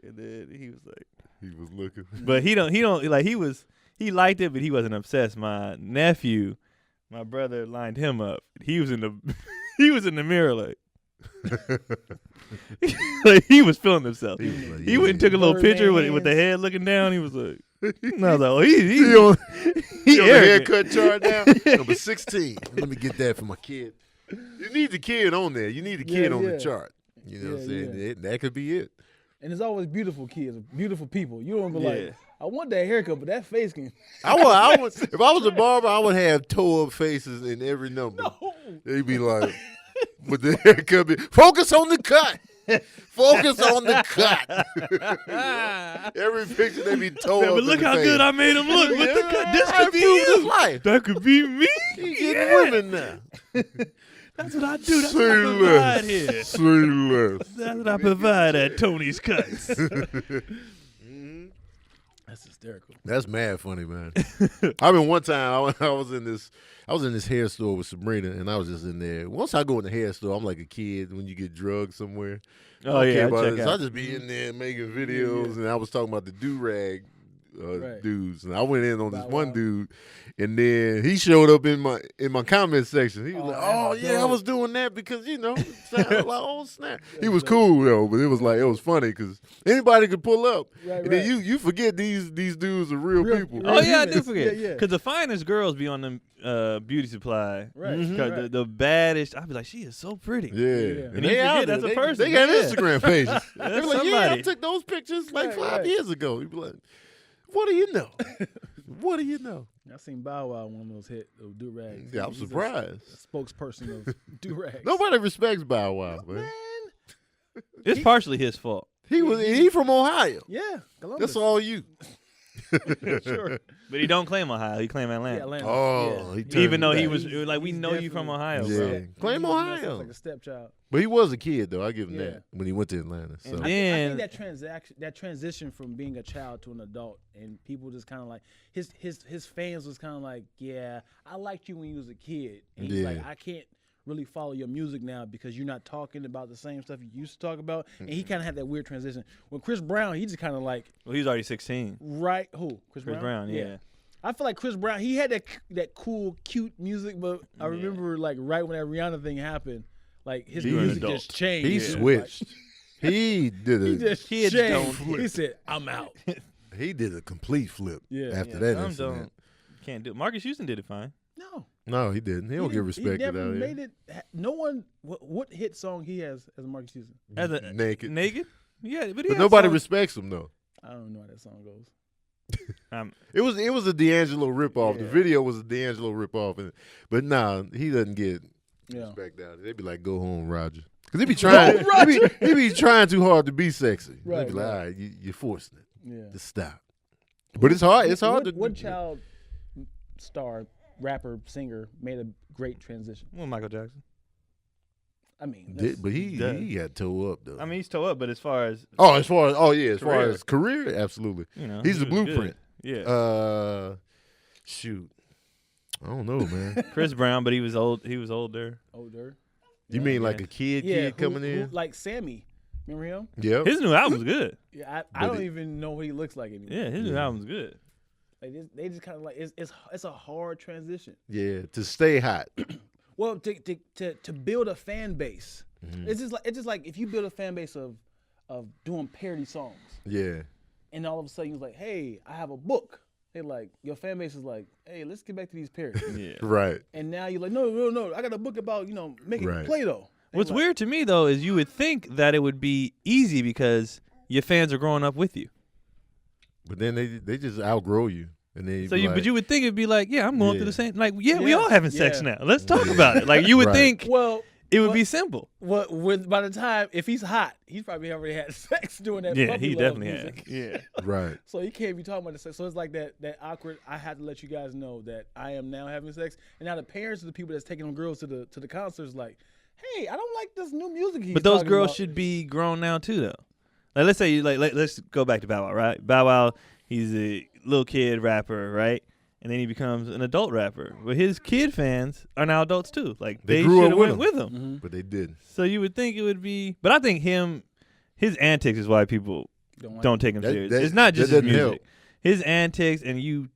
and then he was like, He was looking. but he don't like he liked it, but he wasn't obsessed. My nephew, my brother lined him up. He was in the mirror like. Like he was feeling himself. He was like, He went and took a little Birdman picture with the hands. head looking down. He was like, and I was like, oh, He on, he he on the arrogant. haircut chart now. Number 16. Let me get that for my kid. You need the kid on there. You need the kid Yeah, on yeah. the chart. You know what I'm saying? That could be it. And it's always beautiful kids, beautiful people. You don't be Yeah. like, I want that haircut, but that face can. If I was a barber, I would have toe up faces in every number. They'd be like, but the haircut be, focus on the cut. Focus on the cut. Every picture they be toe Yeah, up. but look in the how face. good I made him look. With the cut. This I could be improved his you. life. That could be me. He getting women now. That's what I do. That's Say what I provide less. here. Say less. That's what I provide at Tony's Cuts. That's hysterical. That's mad funny, man. I mean, one time I was in this hair store with Sabrina, and I was just in there. Once I go in the hair store, I'm like a kid when you get drugged somewhere. Oh, I don't care yeah, I about check it. So I out. just be in there making videos, and I was talking about the do-rag Right. dudes, and I went in on this Bow one Wow. dude, and then he showed up in my comment section. He was Oh, like, that's "Oh yeah, I dope. was doing that because it sounded like oh snap." He was cool though, but it was funny because anybody could pull up, Right, and then right. you forget these dudes are real people. Oh yeah, I do humans. forget. Yeah, yeah. Cause the finest girls be on them beauty supply. Right, 'Cause right. the baddest, I'd be like, she is so pretty. Yeah, And they you out forget there. that's a They- person. They got Yeah. Instagram pages. They be like, "Yeah, I somebody. took those pictures like Right, 5 right. years ago." You be like, "What do you know? What do you know?" I seen Bow Wow on one of those do rags. Yeah, I'm He's a surprised. spokesperson of do rags. Nobody respects Bow Wow, man. It's partially his fault. He from Ohio. Yeah, Columbus. That's all you. Sure. But he don't claim Ohio. He claim Atlanta. Yeah, Atlanta. Oh, yeah. he turned Even though it he back. was like, we He's know you from definitely- Ohio, Yeah. bro. Claim He used himself Ohio. like a stepchild. But he was a kid though. I give him Yeah. that when he went to Atlanta. So And I Then- think that transition from being a child to an adult, and people just kind of like his fans was kind of like, yeah, I liked you when you was a kid, and he's like, Yeah. I can't really follow your music now because you're not talking about the same stuff you used to talk about, and he kind of had that weird transition. When Chris Brown, he just kind of like Well, he was already 16. right who Chris Brown, yeah. I feel like Chris Brown, he had that cool, cute music, but I remember like right when that Rihanna thing happened, like his He was an music adult. just changed. he Like, switched. He did he a just Kids changed. don't He said, "I'm out." he did a complete flip Yeah. after Yeah, that some incident. don't. Can't do it. Marcus Houston did it fine. No, No, he didn't. He don't get He respected never out made here. it. No one. What hit song he has as Marcus Houston? As a Naked. Naked? Yeah, but, But nobody respects him though. I don't know how that song goes. It was a D'Angelo ripoff. The Yeah. video was a D'Angelo ripoff, but nah, he doesn't get Yeah. respect out there. They be like, "Go home, Roger," because he be trying. he be trying too hard to be sexy. They Right, be like, right. "All right, you're forcing it. Yeah. Just stop." But it's hard. It's hard What to. child star, rapper, singer made a great transition? Well, Michael Jackson. I mean, But he Duh. got toe up though. I mean, he's toe up, but as far as, as far Career. as career, absolutely. you know, He's he the was good. blueprint. Yeah. Shoot, I don't know, man. Chris Brown, but he was old. He was older. older. You mean like a kid Yeah, coming in? like Sammy. Remember him? Yep. His new album's good. Yeah, I But don't it- even know what he looks like anymore. Yeah, his new Yeah. album's good. Like they just kind of like it's a hard transition. Yeah, to stay hot. Well, to build a fan base, Mm-hmm. it's just like if you build a fan base of doing parody songs, Yeah. and all of a sudden you're like, hey, I have a book. They like your fan base is like, hey, let's get back to these parodies. Yeah. Right. And now you're like, no, I got a book about making Right. Play-Doh. They What's like, weird to me though is you would think that it would be easy because your fans are growing up with you. But then they just outgrow you, and then So but you would think it'd be like, yeah, I'm going Yeah. through the same. Like, yeah, we Yeah, all having sex yeah. now. Let's talk about it. Like you would Right. think Well, it would be simple. by the time if he's hot, he's probably already had sex doing that. Yeah, puppy he love definitely music. has. Yeah. right. So he can't be talking about the sex. So it's like that awkward. I had to let you guys know that I am now having sex, and now the parents of the people that's taking them girls to the concerts like, hey, I don't like this new music. He's But those talking girls about. should be grown now too, though. Like, let's say let's go back to Bow Wow, right? Bow Wow, he's a little kid rapper, right? And then he becomes an adult rapper. But his kid fans are now adults too. Like They they grew should up have with went him. with him. Mm-hmm. But they didn't. So you would think it would be, but I think his antics is why people don't take him That- serious. that- It's not that just his doesn't music. help. His antics and you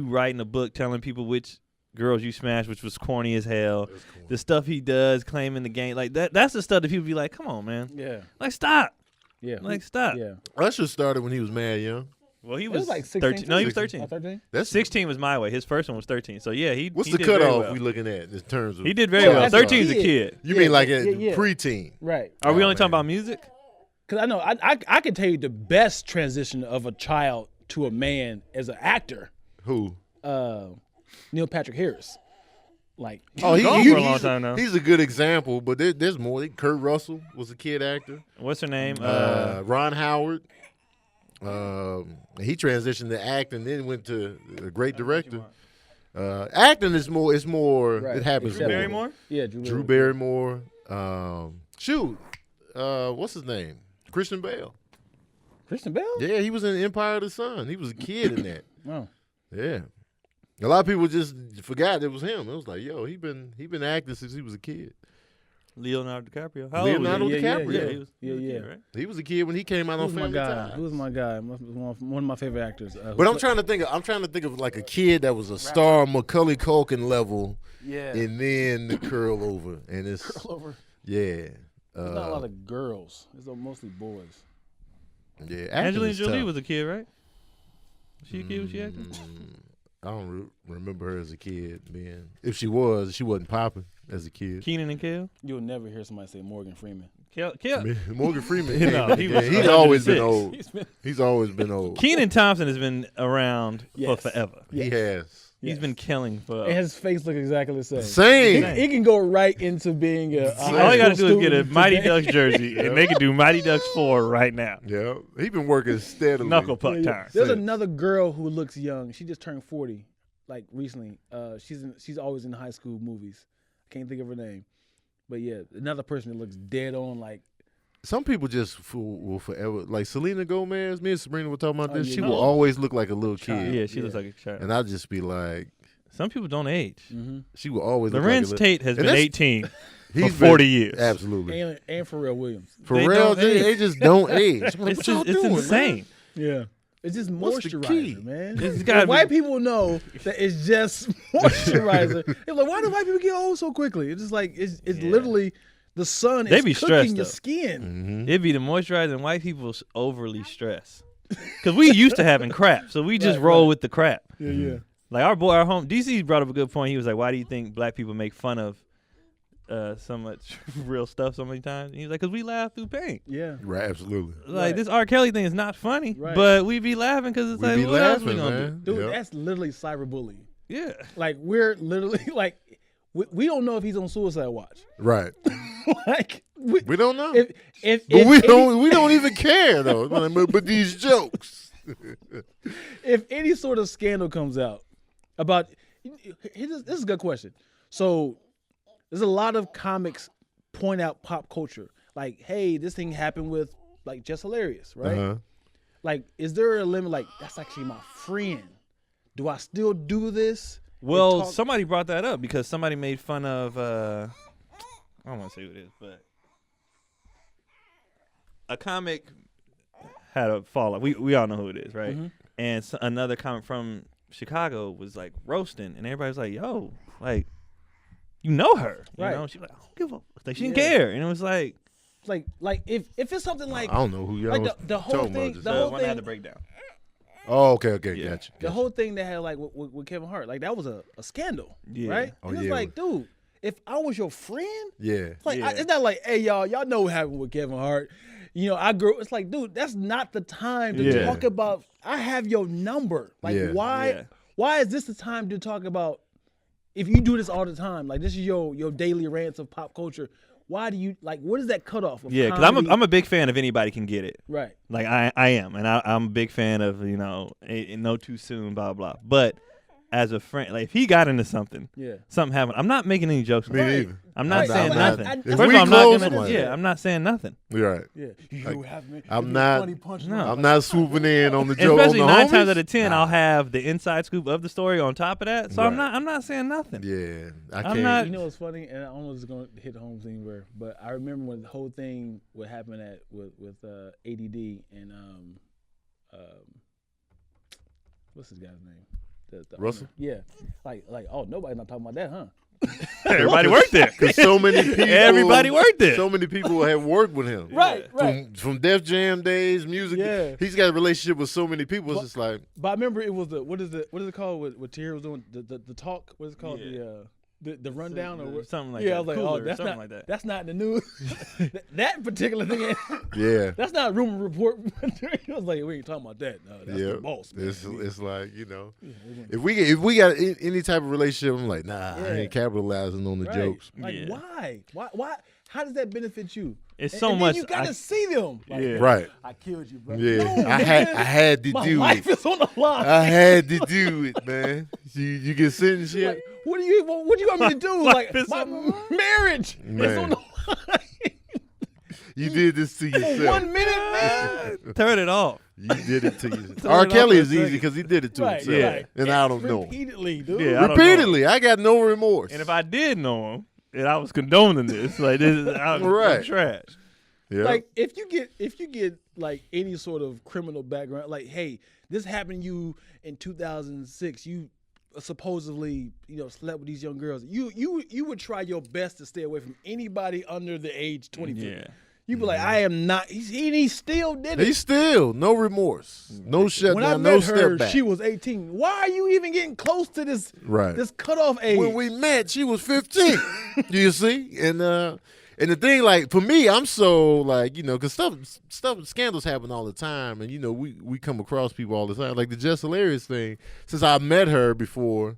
writing a book telling people which girls you smashed, which was corny as hell. The stuff he does, claiming the game, like that's the stuff that people be like, come on, man. Yeah, Like stop. yeah, Like stop. yeah. Usher started when he was mad young. Well, he It was, was like 16. 13. No, he was 16. 13. 13. That's 16 was my way. His first one was 13. So yeah, What's he the did very cutoff well. we looking at in terms of? He did very Well, well. as a 13 is a kid. kid. You Yeah, mean like a yeah. preteen? Right. Are we Oh, only talking man. about music? Because I know I can tell you the best transition of a child to a man as an actor. Who? Neil Patrick Harris. Like, Oh, gone for a long time now. He's a good example, but there's more. Kurt Russell was a kid actor. What's her name? Ron Howard. He transitioned to act and then went to a great director. Acting is more. It's more. Right. It happens Drew more. Barrymore? Yeah, Drew Barrymore. What's his name? Christian Bale. Christian Bale? Yeah, he was in Empire of the Sun. He was a kid in that. Oh. Yeah. A lot of people just forgot it was him. It was like, yo, he been acting since he was a kid. Leonardo DiCaprio. How old was Leonardo he? DiCaprio. Yeah, he was Yeah, a kid, yeah. right? He was a kid when he came out on Who's my Family guy? Ties. Who's my guy? One of my favorite actors. But I'm trying to think of like a kid that was a star Macaulay Culkin level, Yeah. and then the curl over, and it's Curl over. yeah. There's not a lot of girls. It's mostly boys. Yeah, acting Angelina is Jolie tough. was a kid, right? Was she a kid when she acted? I don't remember her as a kid, man. If she wasn't popping as a kid. Keenan and Kel? You'll never hear somebody say Morgan Freeman. Kel. Morgan Freeman. No, he was he's always been 106. old. He's always been old. Keenan Thompson has been around Yes. for forever. He has. He's been killing for. And his face looks exactly the same. Same. He can go right into being a All you got to do is get a student Mighty today. Ducks jersey, and they can do Mighty Ducks 4 right now. Yeah, he been working steadily. Knuckle puck Yeah, yeah. time. There's Same. another girl who looks young. She just turned 40, like recently. She's always in high school movies. I can't think of her name, but yeah, another person that looks dead on. Like Some people just will forever, like Selena Gomez. Me and Sabrina were talking about this. yeah, She yeah. will always look like a little kid, Yeah, she looks like a child. and I'll just be like, Some people don't age. she will always. Lorenz look like a Tate has And been that's- 18 for He's 40 been- years. Absolutely. and Pharrell Williams. For They real, don't age. they just don't age. I'm like, It's, what y'all just, it's doing, insane. man? Yeah. It's just What's the key? moisturizer, man. It's gotta be- White people know that it's just moisturizer. They're like, why do white people get old so quickly? It's just like it's literally the sun They is be cooking stressed, your though. skin. It'd be the moisturizer, and white people overly stress. Because we used to having crap, so we just roll with the crap. Yeah, yeah. Like our home, DC brought up a good point. He was like, why do you think black people make fun of so much real stuff so many times? And he was like, because we laugh through pain. Yeah. Right, absolutely. Like Right. this R. Kelly thing is not funny, Right. but we be laughing because it's We like, be what else we laughing, gonna man. Dude, Yep. that's literally cyberbullying. do? Yeah. Like we're literally like we don't know if he's on suicide watch. Right. Like We don't know. if But we any, we don't even care though. Like, but these jokes. if any sort of scandal comes out about this is a good question. So there's a lot of comics point out pop culture. Like, hey, this thing happened with like Just Hilarious, right? Uh-huh. Like, is there a limit? Like, that's actually my friend. Do I still do this? and Well, talk- somebody brought that up because somebody made fun of, I don't want to say who it is, but a comic had a fallout. We all know who it is, right? Mm-hmm. And another comic from Chicago was like roasting, and everybody was like, yo, like, you know her. You Right. know? She was like, I don't give a like, she didn't Yeah. care. And it was like, like if it's something like I don't know who y'all like was the whole talking thing, about. Just the now. whole one that had thing, the breakdown. Oh, okay, Yeah. gotcha. the whole thing that had like with Kevin Hart, like that was a scandal, Yeah. right? Oh, And it's yeah. like, dude, if I was your friend, Yeah. it's like Yeah. it's not like, hey y'all know what happened with Kevin Hart. You know, I grew. It's like, dude, that's not the time to Yeah. talk about. I have your number. Like, Yeah. why? Yeah. Why is this the time to talk about? If you do this all the time, like this is your daily rants of pop culture. Why do you like? What is that cutoff? Of Yeah, because comedy? I'm a big fan of anybody can get it. right. Like I am, and I'm a big fan of no too soon, blah blah. But as a friend, like if he got into something, Yeah. something happened. I'm not making any jokes. Me about it. neither. I'm not Right. saying I'm not- nothing. I- First if of we all, I'm close not gonna. one. Yeah, I'm not saying nothing. You're right. Yeah. You have me. I'm give me not- Funny punch No. I'm not swooping in on the joke. Especially on the 9 times homies. out of 10, I'll have the inside scoop of the story on top of that. So Right. I'm not saying nothing. Yeah, I I'm can't. not- You know what's funny, and I don't know if it's gonna hit home thing where, but I remember when the whole thing what happened with ADD and what's this guy's name? The Russell? owner. Yeah, like oh nobody's not talking about that, huh? Everybody worked there. Because so many people. Everybody worked there. So many people have worked with him. Right. From Def Jam days, music. Yeah. He's got a relationship with so many people. It's just like, But I remember it was what is it called? What Thierry was doing the talk? What is it called? Yeah. The rundown or what? Something like yeah, that. I was like, Cooler oh, or that's something not like that. that's not in the news. That particular thing, yeah. that's not rumor report. I was like, we ain't talking about that. No, that's Yeah, the boss. Man. it's like, you know, Yeah, if we got any type of relationship, I'm like, nah, I Yeah. ain't capitalizing on the right. jokes. Like, Yeah. why? how does that benefit you? It's And- so and then much. you gotta see them. Like, Yeah. Right. I killed you, bro. Yeah. No, I man. had to My do life it. is on the line. I had to do it, man. You get sentenced yet? Like, what do you want me to do? Like is my on- marriage is Man. on the line. You did this to For yourself. 1 minute, man. Turn it off. You did it to yourself. Turn R. it off Kelly for a is easy second. because he did it to Right, himself. Yeah. right. And I don't know. Repeatedly, dude. Yeah, I don't know. Repeatedly. I got no remorse. And if I did know him, and I was condoning this, like this is I'm Right. trash. yeah. Like if you get like any sort of criminal background, like hey, this happened to you in 2006. You supposedly slept with these young girls. You would try your best to stay away from anybody under the age 22. Yeah. You'd be like, I am not. He still did it. He still no remorse, no When I shutdown, met no her, step back. she was 18. Why are you even getting close to this Right. this cutoff age? When we met, she was 15. You see, and the thing, like for me, I'm so like because scandals happen all the time, and we come across people all the time. Like the Just Hilarious thing. Since I met her before,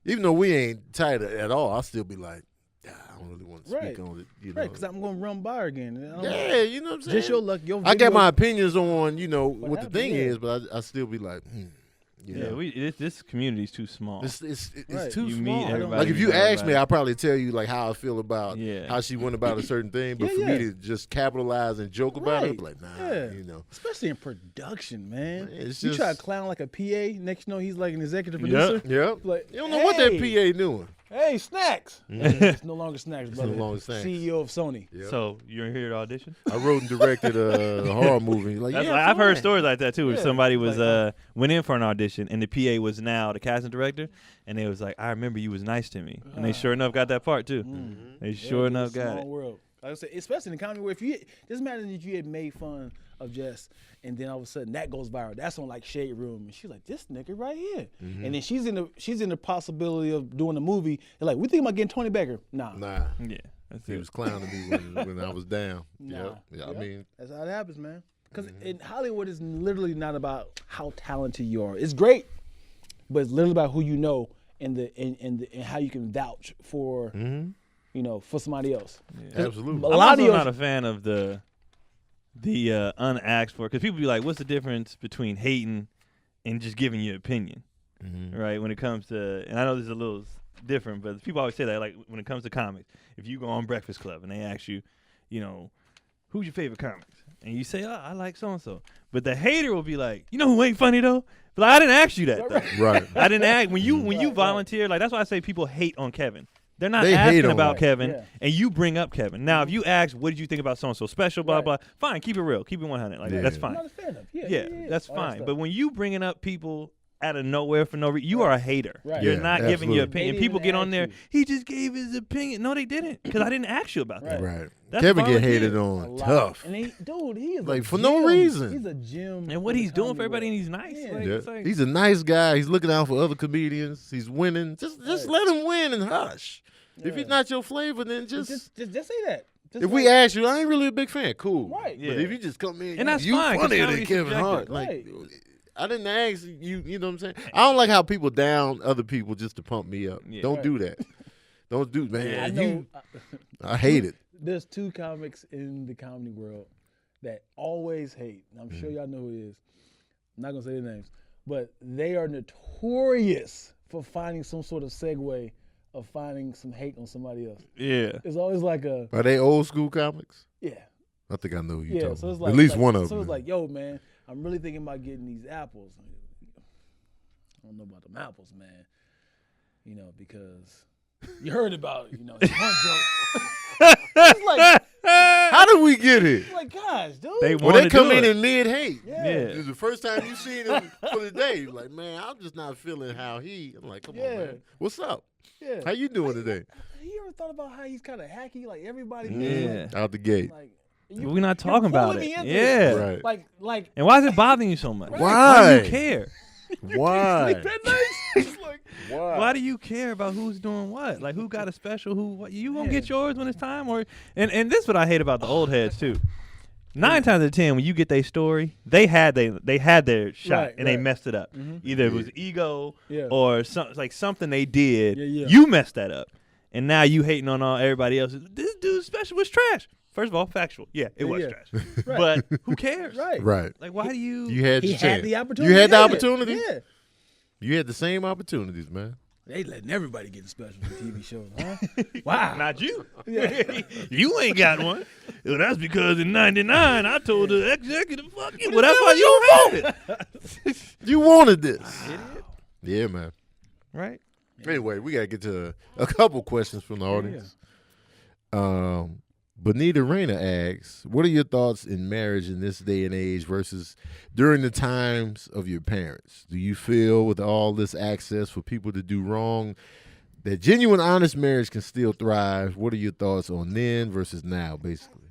even though we ain't tight at all, I still be like, I don't really want to speak Right. on it. right, because I'm gonna run by her again. Yeah, you know what I'm saying. Just your luck. Your I got video- my opinions on what the happened, thing yeah. is, but I still be like, Yeah, this community's too small. It's Right. too You meet small. everybody, Like if you you know ask me, everybody. I'll probably tell you like how I feel about Yeah. how she went about a certain thing. But Yeah, for yeah. me to just capitalize and joke about it, I'd be like, nah, Yeah. Especially in production, man. It's You try to just- clown like a PA. Next, he's like an executive Yep. producer. Yep. Like, You don't know what that hey, PA doing. Hey, Snacks. It's no longer Snacks, no brother. longer Snacks. CEO of Sony. Yep. So you're here to audition? I wrote and directed a horror movie. Like, That's yeah, like, I've heard fine. stories like that too, where Yeah, somebody it's was like, went in for an audition and the PA was now the casting director, and they was like, I remember you was nice to me, and they sure enough got that part too. They sure Yeah, enough it's a got small it. world. Like I said, especially in the comedy world, if you doesn't matter if you had made fun of Jess, and then all of a sudden that goes viral. That's on like Shade Room, and she's like, "This nigga right here," and then she's in the possibility of doing a movie. They're like, "We think about getting Tony Baker." Nah, Nah, Yeah, that's he it. was clowning me when I was down. nah. Yep. Yeah, Yep. I mean, That's how it happens, man. Because in Hollywood, it's literally not about how talented you are. It's great, but it's literally about who you know and how you can vouch for, for somebody else. absolutely. A I'm lot also of your- not a fan of the unasked for, because people be like, what's the difference between hating and just giving your opinion, right? When it comes to, and I know this is a little different, but people always say that, like when it comes to comics, if you go on Breakfast Club and they ask you, who's your favorite comics? And you say, I like so-and-so. But the hater will be like, you know who ain't funny though? But I didn't ask you that though. Right. I didn't ask, when you Right. volunteer, like that's why I say people hate on Kevin. They're not They hate asking on about him. Kevin, Yeah. and you bring up Kevin. Now, if you ask, what did you think about so-and-so special, blah, Right. blah, fine, keep it real. Keep it 100. Like, Yeah. that's I'm fine. not a fan of. Yeah, that's All that fine. stuff. But when you bringing up people out of nowhere for no reason, you are a hater. Right. You're Yeah, not giving your absolutely. opinion. They People didn't get on ask there, you. he just gave his opinion. No, they didn't, because I didn't ask you about that. Right. That's Kevin get volunteer. hated A on lot. tough. And he is Like, a for no gem. reason. He's a gem. And what in the he's doing comedy for everybody, world. and he's nice. Yeah. Like, Yeah. it's like- He's a nice guy. He's looking out for other comedians. He's winning. Just Right. let him win and hush. If Yeah. he's not your flavor, then Just say that. Just if we like- ask you, I ain't really a big fan. Cool. Right. Yeah. But if you just come in, And that's you fine, 'cause funnier than comedy's Kevin subjective. Hart. Like, Right. I didn't ask you. You know what I'm saying? I don't like how people down other people just to pump me up. Yeah. Don't Right. do that. Don't do, man. Yeah. I know. I hate it. There's two comics in the comedy world that always hate. And I'm Mm-hmm. sure y'all know who it is. I'm not gonna say their names, but they are notorious for finding some sort of segue of finding some hate on somebody else. Yeah. It's always like Are they old school comics? yeah. I think I know who you're Yeah, talking so it's about. like At least like- one of So them. it's like, yo, man, I'm really thinking about getting these apples. I don't know about them apples, man. Because you heard about, his one joke. It's like, How did we get here? like, gosh, dude. They Well, wanna they come do in it. in mid hate. Yeah. This is the first time you seen him for the day. You're like, man, I'm just not feeling how he. I'm like, come Yeah. on, man. What's up? Yeah. How you doing today? You ever thought about how he's kind of hacky? Like everybody, Yeah. Out the gate. like We're not talking about pulling it. me into Yeah. Right. like And why is it bothering you so much? Why? Why do you care? Why? sleep at night. It's like, Why do you care about who's doing what? Like who got a special? What? You gonna get yours when it's time? Or and this is what I hate about the old heads too. 9 times out of 10, when you get their story, they had their shot Right, and they right. messed it up. Either it was ego Yeah. or something they did. Yeah, yeah. You messed that up. and now you hating on everybody else. This dude's special was trash. First of all, factual. Yeah, it was trash. Right. But who cares? Right. Like, why do you? You had He the had chance. the opportunity. You had the Yeah. opportunity. Yeah. You had the same opportunities, man. They letting everybody get special on TV shows, huh? Wow. Not you. You ain't got one. Well, that's because in '99 I told the executive, "Fuck you." Well, that's why you don't want it. You wanted this. Yeah, man. Right. Anyway, we gotta get to a couple questions from the audience. Bonita Reyna asks, "What are your thoughts in marriage in this day and age versus during the times of your parents? Do you feel with all this access for people to do wrong that genuine, honest marriage can still thrive? What are your thoughts on then versus now, basically?"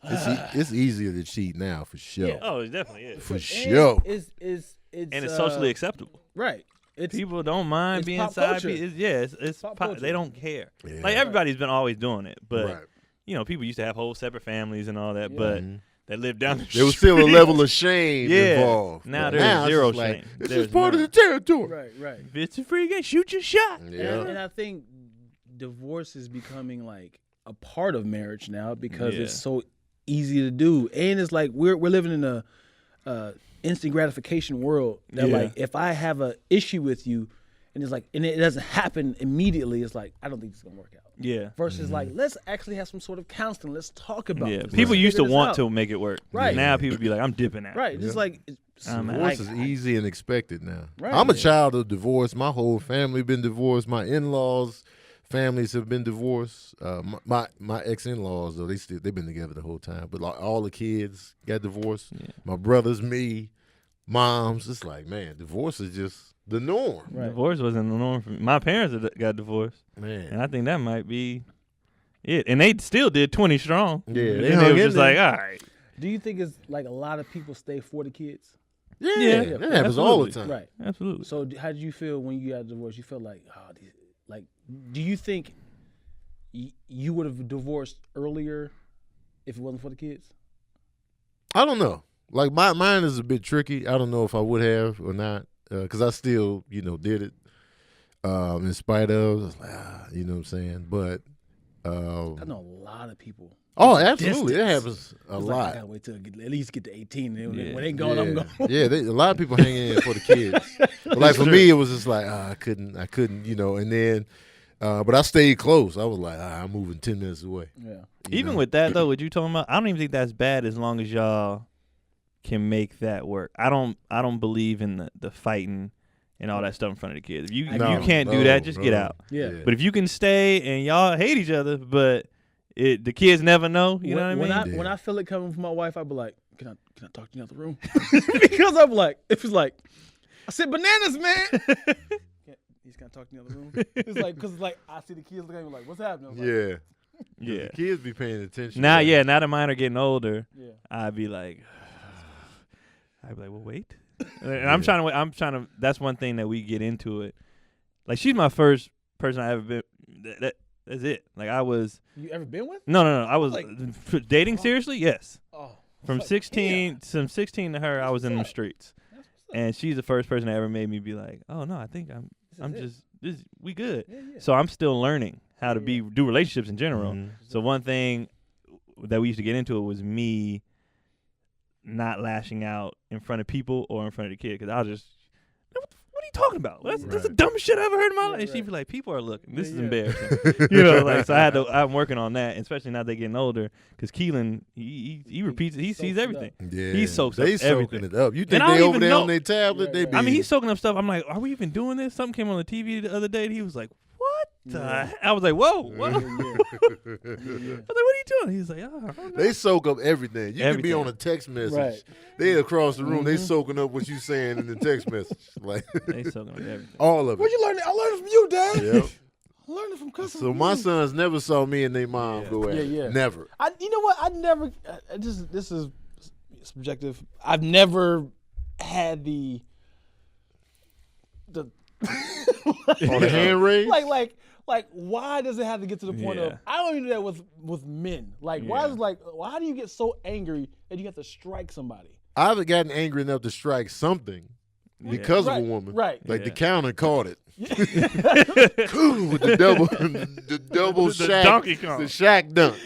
It's easier to cheat now, for sure. Yeah. Oh, it definitely is. For sure. It's And it's socially acceptable. right. It's People don't mind it's being pop side culture. pieces. It's Pop pop. culture. They don't care. Yeah. Like everybody's been always doing it, but Right. you know, people used to have whole separate families and all that, Yeah. but they lived down the street. There was still a level of shame Yeah. involved. Now But there's it's zero just like, shame. This There's is part none. of the territory. right. If it's a free game, shoot your shot. Yeah. And I think divorce is becoming like a part of marriage now because it's so easy to do, and it's like we're living in a instant gratification world that Yeah. like if I have a issue with you, and it's like and it doesn't happen immediately, it's like I don't think it's gonna work out. Yeah. Versus like let's actually have some sort of counseling. Let's talk about Yeah. this. People Let's used to figure this want out. to make it work. Right. Now people be like, I'm dipping out. Right. It's like Divorce is easy and expected now. Right. I'm a child of divorce. My whole family been divorced. My in-laws' families have been divorced. My ex-in-laws though they've been together the whole time. But like all the kids got divorced. Yeah. My brothers, me, moms. It's like, man, divorce is just the norm. Right. Divorce wasn't the norm for me. My parents got divorced, and Man. I think that might be it. And they still did 20 strong. Yeah, And they then hung they was in just there. like, all right. Do you think it's like a lot of people stay for the kids? Yeah, that happens all the time. Right. Absolutely. So how did you feel when you got divorced? You felt like, do you think you would have divorced earlier if it wasn't for the kids? I don't know. Like mine is a bit tricky. I don't know if I would have or not, because I still, did it in spite of. I was like, you know what I'm saying? But I know a lot of people. oh, absolutely, it Distance. happens a It's lot. like, I gotta wait till at least get to 18. And Yeah. when they gone, I'm gone. Yeah, a lot of people hang in for the kids. But like for me, it was just like I couldn't, and then, but I stayed close. I was like, I'm moving 10 minutes away. Yeah. Even with that though, what you talking about, I don't even think that's bad as long as y'all can make that work. I don't believe in the fighting and all that stuff in front of the kids. If you can't do that, just get out. Yeah. But if you can stay and y'all hate each other, but the kids never know, you know what I mean? When I feel it coming from my wife, I be like, can I talk to you in the other room? Because I'm like, if it's like, I said bananas, man. He's gonna talk to me in the other room. It's like, because like I see the kids looking at me like, what's happening? I'm like, Yeah, Yeah. the kids be paying attention. Now, man. now that mine are getting older, yeah. I'd be like, well, wait. And I'm trying to. That's one thing that we get into it. Like she's my first person I ever been. That's it. Like I was. You ever been with? No. I was Like- dating seriously. Yes. Oh. From Fuck, 16 to her, I was in the what's up. streets, That's what's up. and she's the first person that ever made me be like, oh no, I think I'm This is just this. We good. Yeah, yeah. So I'm still learning how to Yeah. do relationships in general. Mhm. So one thing that we used to get into it was me not lashing out in front of people or in front of the kid, because I was just, what are you talking about? That's the Right. dumbest shit I ever heard in my Yeah, life. And she'd right. be like, people are looking. This is Yeah. embarrassing. So I'm working on that, especially now they're getting older, because Keelan, he repeats it. He sees soaks it everything. Yeah, He soaks up they soaking everything. it up. You And think I don't they over even there know. on their tablet? Right, They right. be. I mean, he's soaking up stuff. I'm like, are we even doing this? Something came on the TV the other day, and he was like, what the Yeah. heck? I was like, whoa. Yeah, I was yeah. like, what are you doing? He's like, oh, I don't know. They soak up everything. You can be Everything. on a text message. Right. They across the room. They Mm-hmm. soaking up what you saying in the text message. Like They soaking up everything. all of Where'd it. you learn it? I learned it from you, Dad. Yep. I learned it from cousin. So my sons never saw me and their mom go at it. Yeah, yeah. Never. You know what? I never. This is subjective. I've never had the On the hand raise? like why does it have to get to the point of Yeah. I don't even do that with men. Like why Yeah. is like why do you get so angry that you have to strike somebody? I haven't gotten angry enough to strike something. because of Right, a woman. right. Like Yeah. the counter caught it. With the double The shack, Donkey Kong. the shack dunk.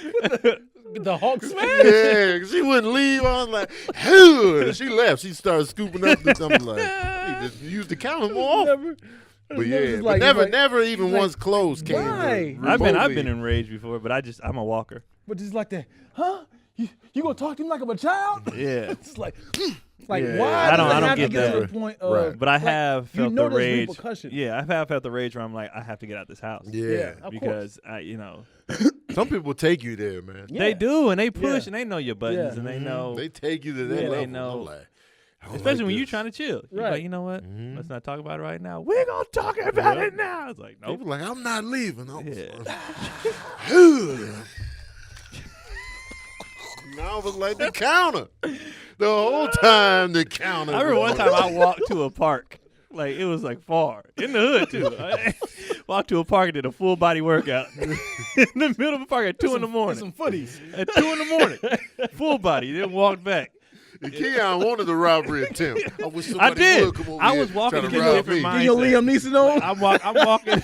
The Hulk smash. Yeah, she wouldn't leave. I was like, "Hoo!" She left. She started scooping up. I'm like, "Hey, just use the counter more often." But yeah, but never even once close came. Why? I've been enraged before, but I'm a walker. But just like that, huh? You gonna talk to me like I'm a child? Yeah. It's like Yeah. why? I does don't it have get to get that. to the point of Right. But I have felt the there's rage. repercussions. Yeah, I have felt the rage where I'm like, I have to get out this house. Yeah, of Because some people take you there, man. Yeah. they do, and they push, Yeah. and they know your buttons, Yeah. and they know. They take you to that Yeah, level. they and know. I'm like, I don't Especially like when you're this. trying to chill. You're Right. like, you know what? Mhm. Let's not talk about it right now. We're gonna talk about Yeah. it now. It's like, They nope. was like, I'm not leaving. I was Yeah. I was like, the counter. The whole time, the counter. I remember one time I walked to a park. Like, it was like far. In the hood, too. I walked to a park and did a full body workout. In the middle of the park at 2 in the morning. Some footies. At 2 in the morning. Full body. Then walked back. And Keon wanted a robbery attempt. I wish somebody I did. would come over I here was walking trying in to a rob different me. mind. Get your Liam Neeson on. I'm walking.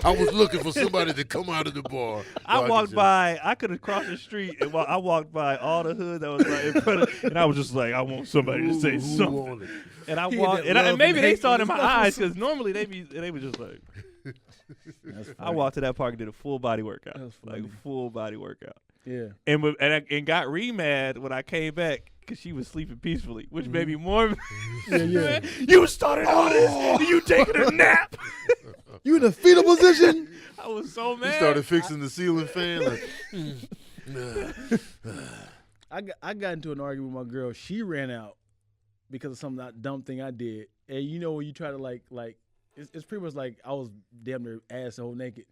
I was looking for somebody to come out of the bar. I So walked just- by. I could have crossed the street, and I walked by all the hood that was right in front of, and I was just like, I want somebody to say Who something. wanted? And I He walked, had and, love and maybe and they hate saw it in for my his eyes because normally they were just like. That's I walked to that park and did a full body workout, That's like funny. full body workout, Yeah. and got re-mad when I came back because she was sleeping peacefully, which made me more. Yeah. You started all this, and you taking a nap. You in a fetal position? I was so mad. He started fixing the ceiling fan. Like, I got into an argument with my girl. She ran out because of some dumb thing I did. And you know when you try to like it's pretty much like I was damn near asshole naked.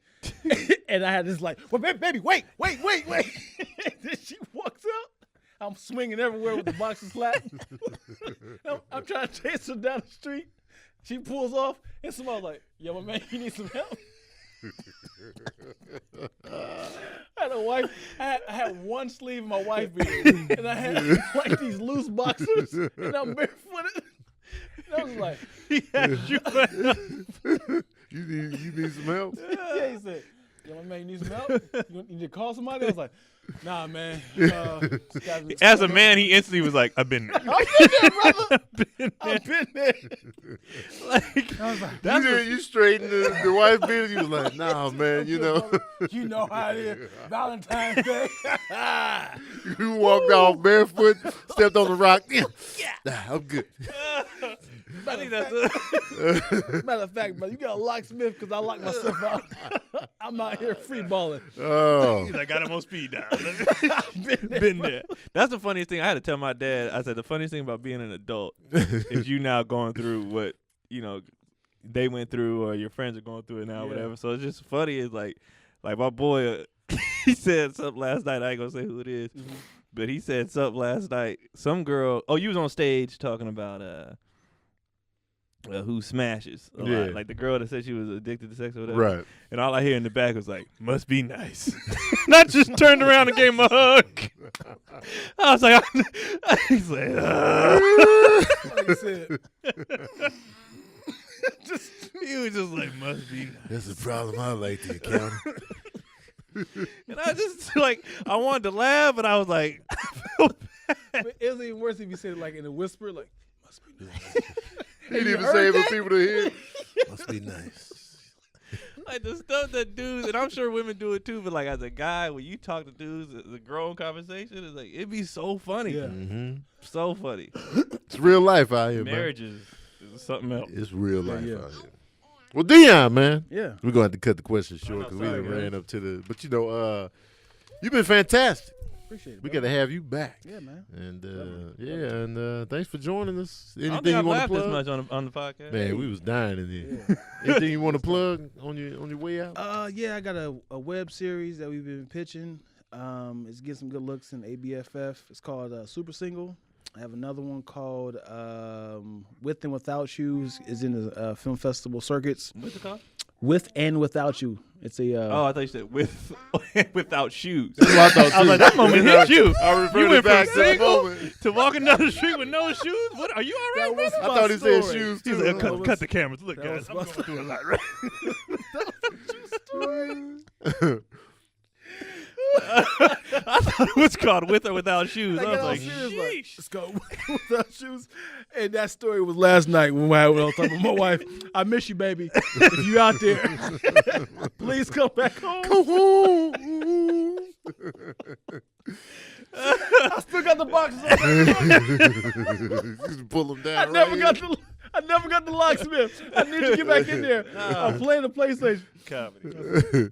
And I had this like, well, baby, wait. Then she walks out. I'm swinging everywhere with the boxer slap. I'm trying to chase her down the street. She pulls off, and somebody's like, yo, my man, you need some help? I had a wife. I had one sleeve of my wife beater, and I had like these loose boxers, and I'm barefooted. And I was like, you need some help? yeah, he said, yo, my man, you need some help? You need to call somebody? I was like, nah, man. As a man, he instantly was like, I've been there. I've been there. Like, I was like, You straightened the wife beater. You was like, nah, man, you know. you know how it is. Valentine's Day. You walked off barefoot, stepped on the rock. Yeah, I'm good. I think that's Matter of fact, brother, you got a locksmith because I locked myself out. I'm out here free balling. Oh, I got him on speed dial. Been there. That's the funniest thing. I had to tell my dad. I said the funniest thing about being an adult is you now going through what they went through, or your friends are going through it now, whatever. So it's just funny. It's like my boy, he said something last night. I ain't gonna say who it is, but he said something last night. Some girl. Oh, you was on stage talking about who smashes a lot. Like the girl that said she was addicted to sex or whatever. right. And all I hear in the back was like, must be nice. Not just turned around and gave him a hug. I was like, he's like, Like I said, he was just like, must be nice. That's the problem I like to encounter. And I just like, I wanted to laugh, but I was like, but it was even worse if you said it like in a whisper, like, must be nice. He didn't even heard say it for that? people to hear. Must be nice. like the stuff that dudes, and I'm sure women do it too, but like as a guy, when you talk to dudes, the grown conversation, it's like, it'd be so funny. Yeah. Mm-hmm. So funny. It's real life out here, man. Marriage is something else. It's real life yeah. out here. Well, Dion, man, Yeah. we're gonna have to cut the question short because we sorry, done guys. ran up to the. But you've been fantastic. Appreciate it. We brother. got to have you back. Yeah, man. And thanks for joining us. I don't Anything think you I've want to laughed this plug? much on the podcast. Man, we was dying in there. Anything you want to plug on your way out? Yeah, I got a web series that we've been pitching. It's getting some good looks in ABFF. It's called Super Single. I have another one called With and Without You. Is in the film festival circuits. What's it called? With and Without You. It's a Oh, I thought you said with without shoes. That's what I thought, I was too. like, that moment hit you. I You referred went it back from to the single moment. to walking down the street with no shoes. What are you all right, brother? I thought he said story. shoes He's too. like, cut the cameras. Look, that guys, I'm was going my through a lot right. I thought it was called With or Without Shoes. I was like, sheesh. Let's go without shoes. And that story was last night when I was talking with my wife. I miss you, baby. If you out there, please come back home. Come home. I still got the boxes. Just pull them down. I never got the locksmith. I need to get back in there. I'm playing the PlayStation. Comedy.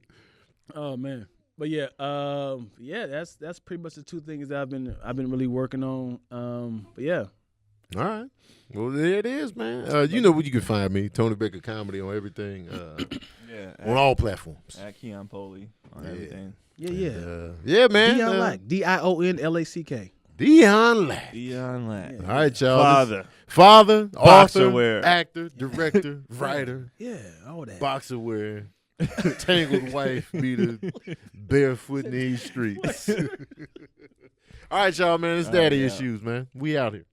Oh man. But yeah, that's pretty much the two things that I've been really working on. But yeah. All right. Well, there it is, man. You know where you can find me, Tony Baker Comedy on everything, Yeah. on all platforms. At Keon Polee on everything. Yeah. Yeah, man. Dion Lack. DionLack. Dion Lack. Dion Lack. All right, y'all. Father. Father, Boxer author, wear. actor, director, writer, Yeah, all that. boxer wear, tangled wife, beater, barefoot in these streets. All right, y'all, man. It's daddy yeah. issues, man. We out here.